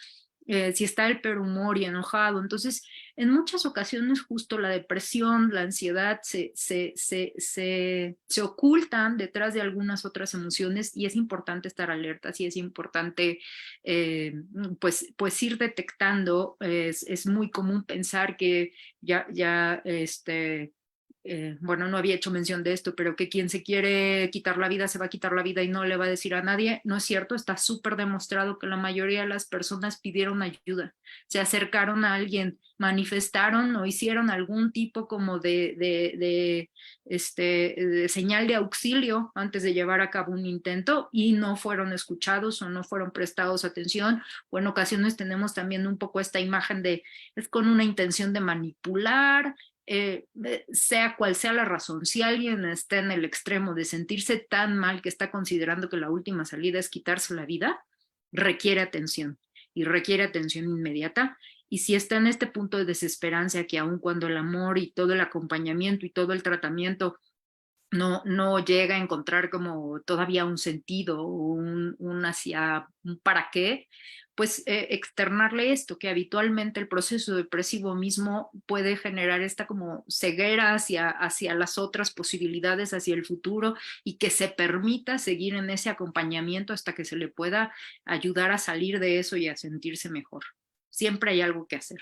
si está el peor humor y enojado? Entonces, en muchas ocasiones justo la depresión, la ansiedad se ocultan detrás de algunas otras emociones, y es importante estar alertas y es importante pues ir detectando. Es muy común pensar que ya bueno, no había hecho mención de esto, pero que quien se quiere quitar la vida se va a quitar la vida y no le va a decir a nadie, no es cierto. Está súper demostrado que la mayoría de las personas pidieron ayuda, se acercaron a alguien, manifestaron o hicieron algún tipo como de señal de auxilio antes de llevar a cabo un intento y no fueron escuchados o no fueron prestados atención, o en ocasiones tenemos también un poco esta imagen de es con una intención de manipular. Sea cual sea la razón, si alguien está en el extremo de sentirse tan mal que está considerando que la última salida es quitarse la vida, requiere atención y requiere atención inmediata. Y si está en este punto de desesperanza, que aun cuando el amor y todo el acompañamiento y todo el tratamiento no llega a encontrar como todavía un sentido, un hacia un para qué, pues externarle esto, que habitualmente el proceso depresivo mismo puede generar esta como ceguera hacia las otras posibilidades, hacia el futuro, y que se permita seguir en ese acompañamiento hasta que se le pueda ayudar a salir de eso y a sentirse mejor. Siempre hay algo que hacer.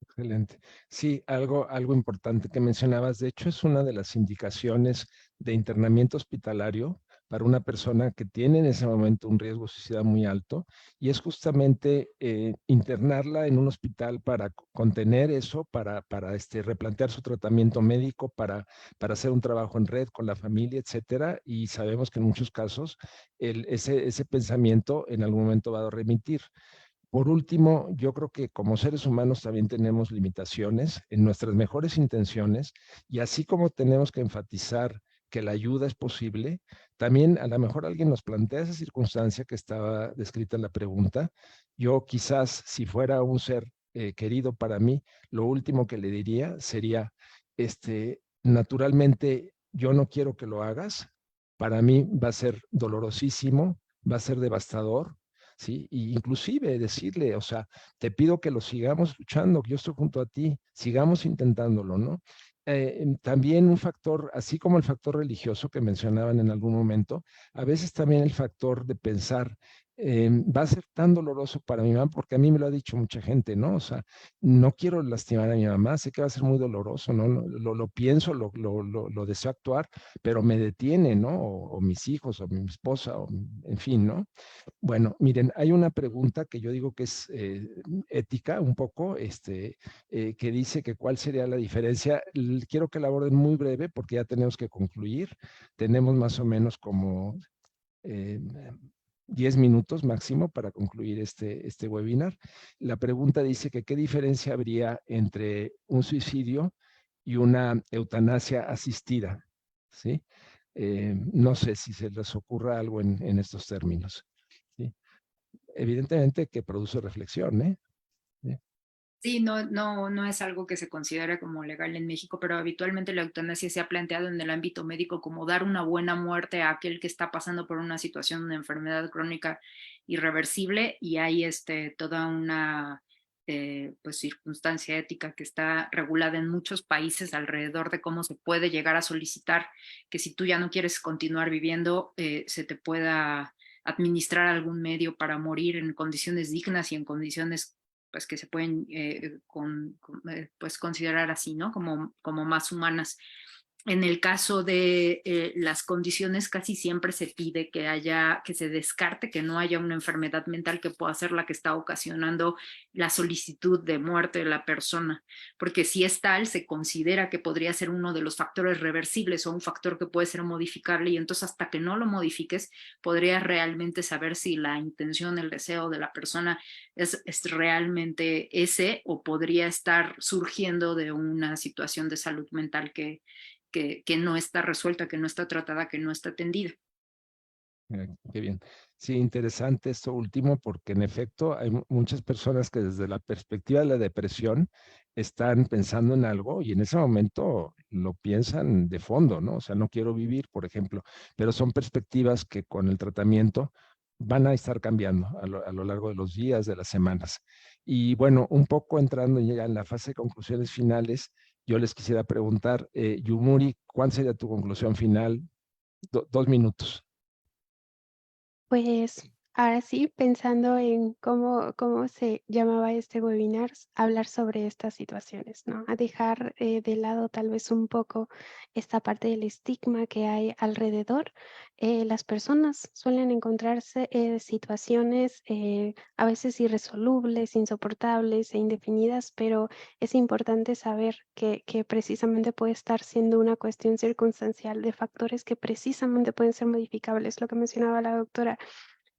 Excelente. Sí, algo importante que mencionabas, de hecho, es una de las indicaciones de internamiento hospitalario para una persona que tiene en ese momento un riesgo suicida muy alto, y es justamente internarla en un hospital para contener eso, para replantear su tratamiento médico, para hacer un trabajo en red con la familia, etcétera, y sabemos que en muchos casos ese pensamiento en algún momento va a remitir. Por último, yo creo que como seres humanos también tenemos limitaciones en nuestras mejores intenciones, y así como tenemos que enfatizar que la ayuda es posible, también a lo mejor alguien nos plantea esa circunstancia que estaba descrita en la pregunta. Yo quizás, si fuera un ser querido para mí, lo último que le diría sería, naturalmente, yo no quiero que lo hagas, para mí va a ser dolorosísimo, va a ser devastador, ¿sí? Y inclusive decirle, o sea, te pido que lo sigamos luchando, que yo estoy junto a ti, sigamos intentándolo, ¿no? También un factor, así como el factor religioso que mencionaban en algún momento, a veces también el factor de pensar, va a ser tan doloroso para mi mamá, porque a mí me lo ha dicho mucha gente, ¿no? O sea, no quiero lastimar a mi mamá, sé que va a ser muy doloroso, ¿no? Lo pienso, lo deseo actuar, pero me detiene, ¿no? O mis hijos, o mi esposa, o, en fin, ¿no? Bueno, miren, hay una pregunta que yo digo que es ética un poco, que dice que cuál sería la diferencia. Quiero que la aborden muy breve porque ya tenemos que concluir. Tenemos más o menos como 10 minutos máximo para concluir este webinar. La pregunta dice que qué diferencia habría entre un suicidio y una eutanasia asistida, ¿sí? No sé si se les ocurra algo en estos términos. ¿Sí? Evidentemente que produce reflexión, ¿eh? ¿Sí? Sí, no es algo que se considere como legal en México, pero habitualmente la eutanasia se ha planteado en el ámbito médico como dar una buena muerte a aquel que está pasando por una situación, una enfermedad crónica irreversible, y hay toda una pues circunstancia ética que está regulada en muchos países alrededor de cómo se puede llegar a solicitar que si tú ya no quieres continuar viviendo, se te pueda administrar algún medio para morir en condiciones dignas y en condiciones pues que se pueden pues considerar así, ¿no? Como más humanas. En el caso de las condiciones, casi siempre se pide que se descarte, que no haya una enfermedad mental que pueda ser la que está ocasionando la solicitud de muerte de la persona, porque si es tal, se considera que podría ser uno de los factores reversibles o un factor que puede ser modificable, y entonces hasta que no lo modifiques, podrías realmente saber si la intención, el deseo de la persona es realmente ese, o podría estar surgiendo de una situación de salud mental que no está resuelta, que no está tratada, que no está atendida. Qué bien. Sí, interesante esto último, porque en efecto hay muchas personas que desde la perspectiva de la depresión están pensando en algo y en ese momento lo piensan de fondo, ¿no? O sea, no quiero vivir, por ejemplo, pero son perspectivas que con el tratamiento van a estar cambiando a lo largo de los días, de las semanas. Y bueno, un poco entrando ya en la fase de conclusiones finales, yo les quisiera preguntar, Yumuri, ¿cuál sería tu conclusión final? 2 minutos. Pues Ahora sí, pensando en cómo se llamaba este webinar, hablar sobre estas situaciones, ¿no? A dejar de lado tal vez un poco esta parte del estigma que hay alrededor. Las personas suelen encontrarse situaciones a veces irresolubles, insoportables e indefinidas, pero es importante saber que precisamente puede estar siendo una cuestión circunstancial de factores que precisamente pueden ser modificables, lo que mencionaba la doctora.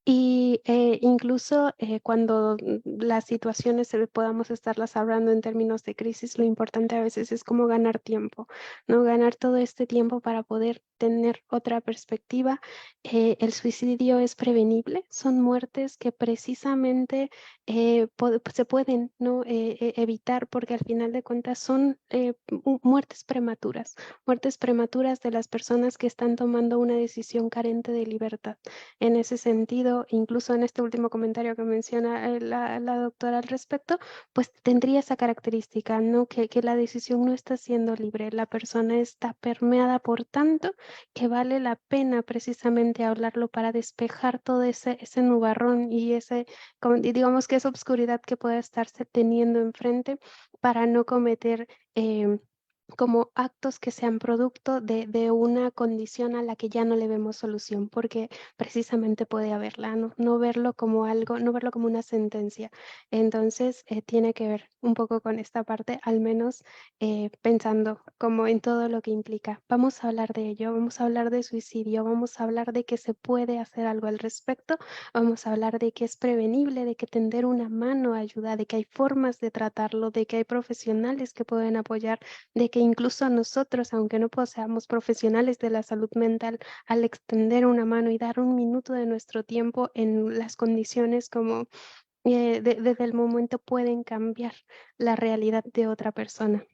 Y, incluso, cuando las situaciones podamos estarlas hablando en términos de crisis, lo importante a veces es como ganar tiempo, ¿no? Ganar todo este tiempo para poder tener otra perspectiva. El suicidio es prevenible, son muertes que precisamente, se pueden, ¿no? Evitar, porque al final de cuentas son, muertes prematuras de las personas que están tomando una decisión carente de libertad. En ese sentido, incluso en este último comentario que menciona la doctora al respecto, pues tendría esa característica, ¿no? Que la decisión no está siendo libre, la persona está permeada por tanto que vale la pena precisamente hablarlo para despejar todo ese nubarrón y digamos que esa obscuridad que puede estarse teniendo enfrente para no cometer como actos que sean producto de una condición a la que ya no le vemos solución, porque precisamente puede haberla, ¿no? No verlo como algo, no verlo como una sentencia. Entonces, tiene que ver un poco con esta parte, al menos pensando como en todo lo que implica. Vamos a hablar de ello, vamos a hablar de suicidio, vamos a hablar de que se puede hacer algo al respecto, vamos a hablar de que es prevenible, de que tender una mano ayuda, de que hay formas de tratarlo, de que hay profesionales que pueden apoyar, de que incluso nosotros, aunque no seamos profesionales de la salud mental, al extender una mano y dar un minuto de nuestro tiempo en las condiciones como desde el momento pueden cambiar la realidad de otra persona.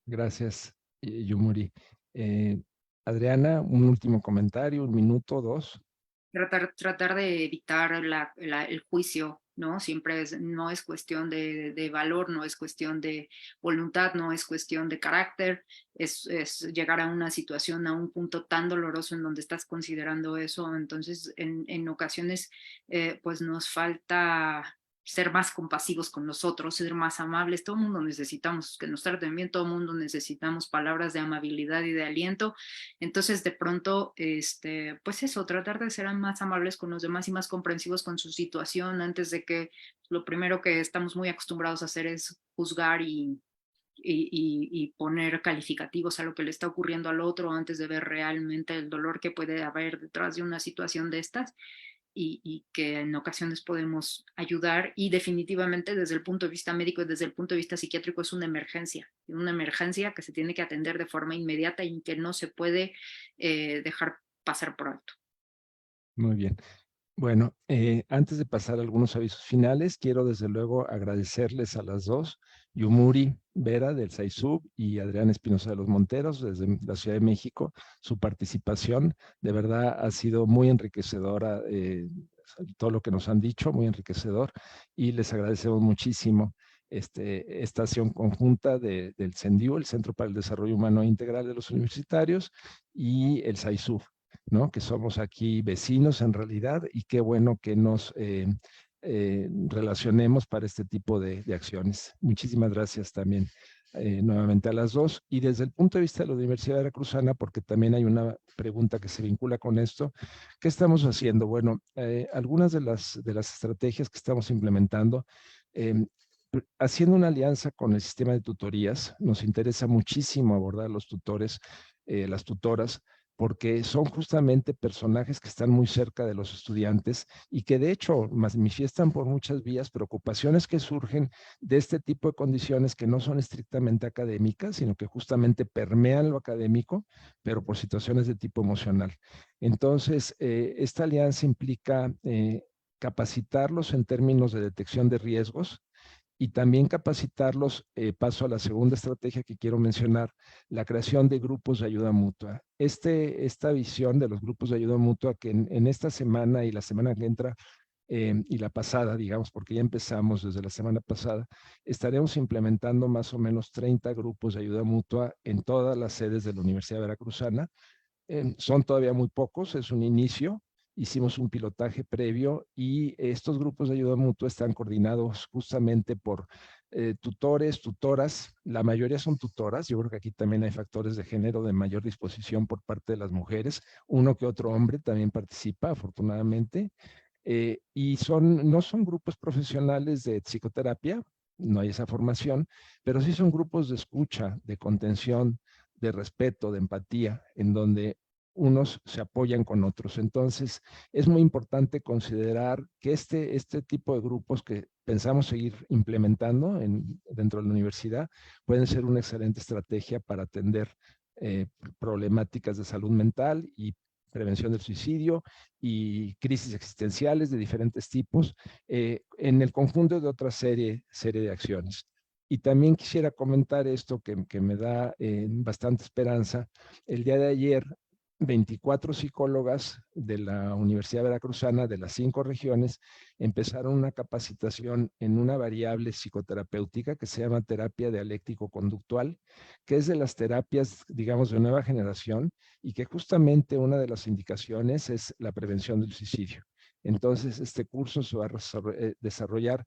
Gracias, Yumuri. Adriana, un último comentario, un minuto, dos. Tratar de evitar el juicio, ¿no? No es cuestión de valor, no es cuestión de voluntad, no es cuestión de carácter, es llegar a una situación, a un punto tan doloroso en donde estás considerando eso. Entonces, en ocasiones, pues nos falta ser más compasivos con nosotros, ser más amables. Todo el mundo necesitamos que nos traten bien, todo el mundo necesitamos palabras de amabilidad y de aliento. Entonces, de pronto, pues eso, tratar de ser más amables con los demás y más comprensivos con su situación antes de que lo primero que estamos muy acostumbrados a hacer es juzgar y poner calificativos a lo que le está ocurriendo al otro antes de ver realmente el dolor que puede haber detrás de una situación de estas. Y que en ocasiones podemos ayudar, y definitivamente desde el punto de vista médico y desde el punto de vista psiquiátrico es una emergencia que se tiene que atender de forma inmediata y que no se puede dejar pasar por alto. Muy bien. Bueno, antes de pasar a algunos avisos finales, quiero desde luego agradecerles a las dos, Yumuri Vera del SAISUB y Adrián Espinosa de los Monteros desde la Ciudad de México. Su participación de verdad ha sido muy enriquecedora, todo lo que nos han dicho, muy enriquecedor, y les agradecemos muchísimo esta acción conjunta del CENDIU, el Centro para el Desarrollo Humano Integral de los Universitarios, y el SAISUB, ¿no? Que somos aquí vecinos en realidad, y qué bueno que nos relacionemos para este tipo de acciones. Muchísimas gracias también nuevamente a las dos. Y desde el punto de vista de la Universidad Veracruzana, porque también hay una pregunta que se vincula con esto, ¿qué estamos haciendo? Bueno, algunas de las estrategias que estamos implementando, haciendo una alianza con el sistema de tutorías, nos interesa muchísimo abordar los tutores, las tutoras, porque son justamente personajes que están muy cerca de los estudiantes y que de hecho manifiestan por muchas vías preocupaciones que surgen de este tipo de condiciones que no son estrictamente académicas, sino que justamente permean lo académico, pero por situaciones de tipo emocional. Entonces, esta alianza implica capacitarlos en términos de detección de riesgos, y también capacitarlos. Paso a la segunda estrategia que quiero mencionar, la creación de grupos de ayuda mutua. Esta visión de los grupos de ayuda mutua que en esta semana y la semana que entra, y la pasada, digamos, porque ya empezamos desde la semana pasada, estaremos implementando más o menos 30 grupos de ayuda mutua en todas las sedes de la Universidad Veracruzana. Son todavía muy pocos, es un inicio, hicimos un pilotaje previo y estos grupos de ayuda mutua están coordinados justamente por tutores, tutoras, la mayoría son tutoras, yo creo que aquí también hay factores de género de mayor disposición por parte de las mujeres, uno que otro hombre también participa afortunadamente, y no son grupos profesionales de psicoterapia, no hay esa formación, pero sí son grupos de escucha, de contención, de respeto, de empatía, en donde unos se apoyan con otros. Entonces, es muy importante considerar que este tipo de grupos que pensamos seguir implementando dentro de la universidad pueden ser una excelente estrategia para atender problemáticas de salud mental y prevención del suicidio y crisis existenciales de diferentes tipos en el conjunto de otra serie de acciones. Y también quisiera comentar esto que me da bastante esperanza. El día de ayer 24 psicólogas de la Universidad Veracruzana de las 5 regiones empezaron una capacitación en una variable psicoterapéutica que se llama terapia dialéctico-conductual, que es de las terapias, digamos, de nueva generación y que justamente una de las indicaciones es la prevención del suicidio. Entonces, este curso se va a desarrollar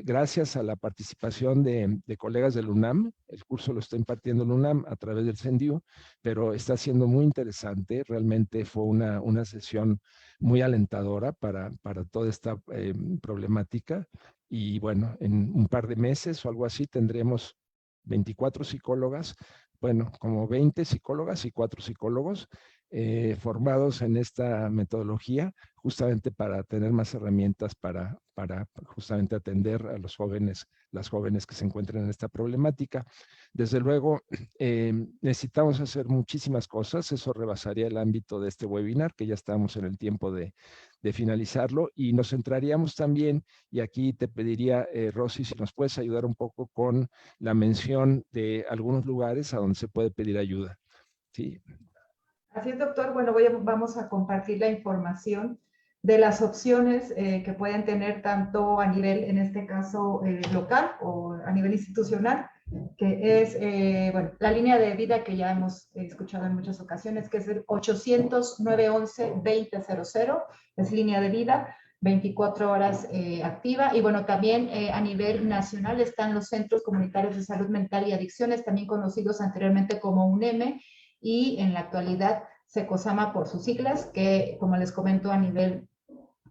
gracias a la participación de colegas del UNAM. El curso lo está impartiendo el UNAM a través del CENDIU, pero está siendo muy interesante. Realmente fue una sesión muy alentadora para toda esta problemática. Y bueno, en un par de meses o algo así tendremos 24 psicólogas, bueno, como 20 psicólogas y 4 psicólogos formados en esta metodología, justamente para tener más herramientas para justamente atender a los jóvenes, las jóvenes que se encuentran en esta problemática. Desde luego, necesitamos hacer muchísimas cosas, eso rebasaría el ámbito de este webinar, que ya estamos en el tiempo de finalizarlo, y nos centraríamos también, y aquí te pediría, Rosy, si nos puedes ayudar un poco con la mención de algunos lugares a donde se puede pedir ayuda. Sí. Así es, doctor. Bueno, vamos a compartir la información de las opciones que pueden tener tanto a nivel, en este caso, local o a nivel institucional, que es, bueno, la línea de vida que ya hemos escuchado en muchas ocasiones, que es el 800-911-2000, es línea de vida, 24 horas activa. Y bueno, también a nivel nacional están los Centros Comunitarios de Salud Mental y Adicciones, también conocidos anteriormente como UNEM, y en la actualidad SECOSAMA por sus siglas, que como les comento a nivel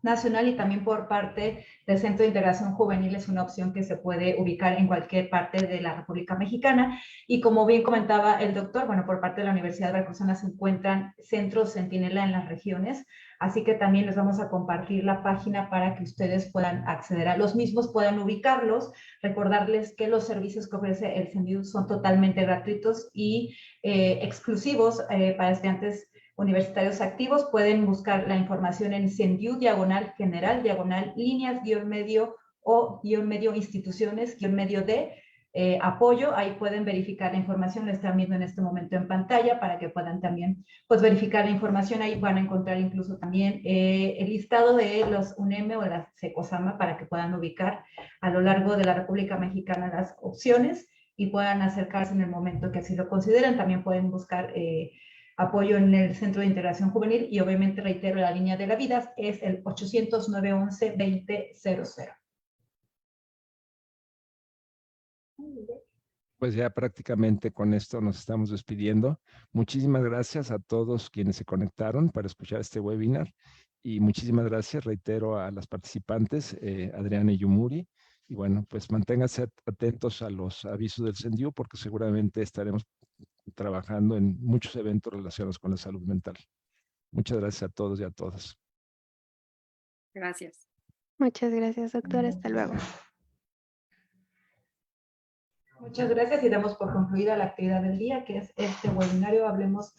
nacional y también por parte del Centro de Integración Juvenil es una opción que se puede ubicar en cualquier parte de la República Mexicana. Y como bien comentaba el doctor, bueno, por parte de la Universidad Veracruzana se encuentran centros centinela en las regiones, así que también les vamos a compartir la página para que ustedes puedan acceder a los mismos, puedan ubicarlos, recordarles que los servicios que ofrece el CENDIU son totalmente gratuitos y exclusivos para estudiantes universitarios activos. Pueden buscar la información en CENDIU, /general, /líneas, _medio o _medio instituciones, _medio de apoyo. Ahí pueden verificar la información, la están viendo en este momento en pantalla para que puedan también pues verificar la información. Ahí van a encontrar incluso también el listado de los UNEM o la SECOSAMA para que puedan ubicar a lo largo de la República Mexicana las opciones y puedan acercarse en el momento que así lo consideren. También pueden buscar apoyo en el Centro de Integración Juvenil y obviamente, reitero, la línea de la vida es el 800-911-2000. Pues ya prácticamente con esto nos estamos despidiendo. Muchísimas gracias a todos quienes se conectaron para escuchar este webinar y muchísimas gracias, reitero, a las participantes, Adriana y Yumuri. Y bueno, pues manténganse atentos a los avisos del CENDIU porque seguramente estaremos trabajando en muchos eventos relacionados con la salud mental. Muchas gracias a todos y a todas. Gracias. Muchas gracias, doctora. Hasta luego. Muchas gracias y damos por concluida la actividad del día, que es este webinario. Hablemos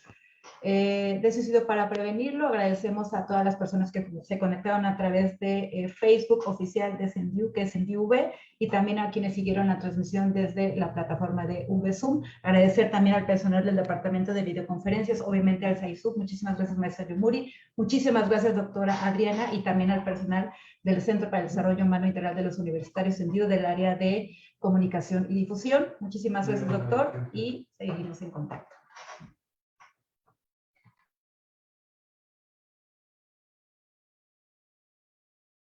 de suicidio para prevenirlo. Agradecemos a todas las personas que se conectaron a través de Facebook oficial de CENDIU, que es CENDIU-V, y también a quienes siguieron la transmisión desde la plataforma de VZoom. Agradecer también al personal del Departamento de Videoconferencias, obviamente al SAISUB. Muchísimas gracias, maestra Yumuri. Muchísimas gracias, doctora Adriana, y también al personal del Centro para el Desarrollo Humano Integral de los Universitarios CENDIU del área de Comunicación y Difusión. Muchísimas gracias, doctor, y seguimos en contacto.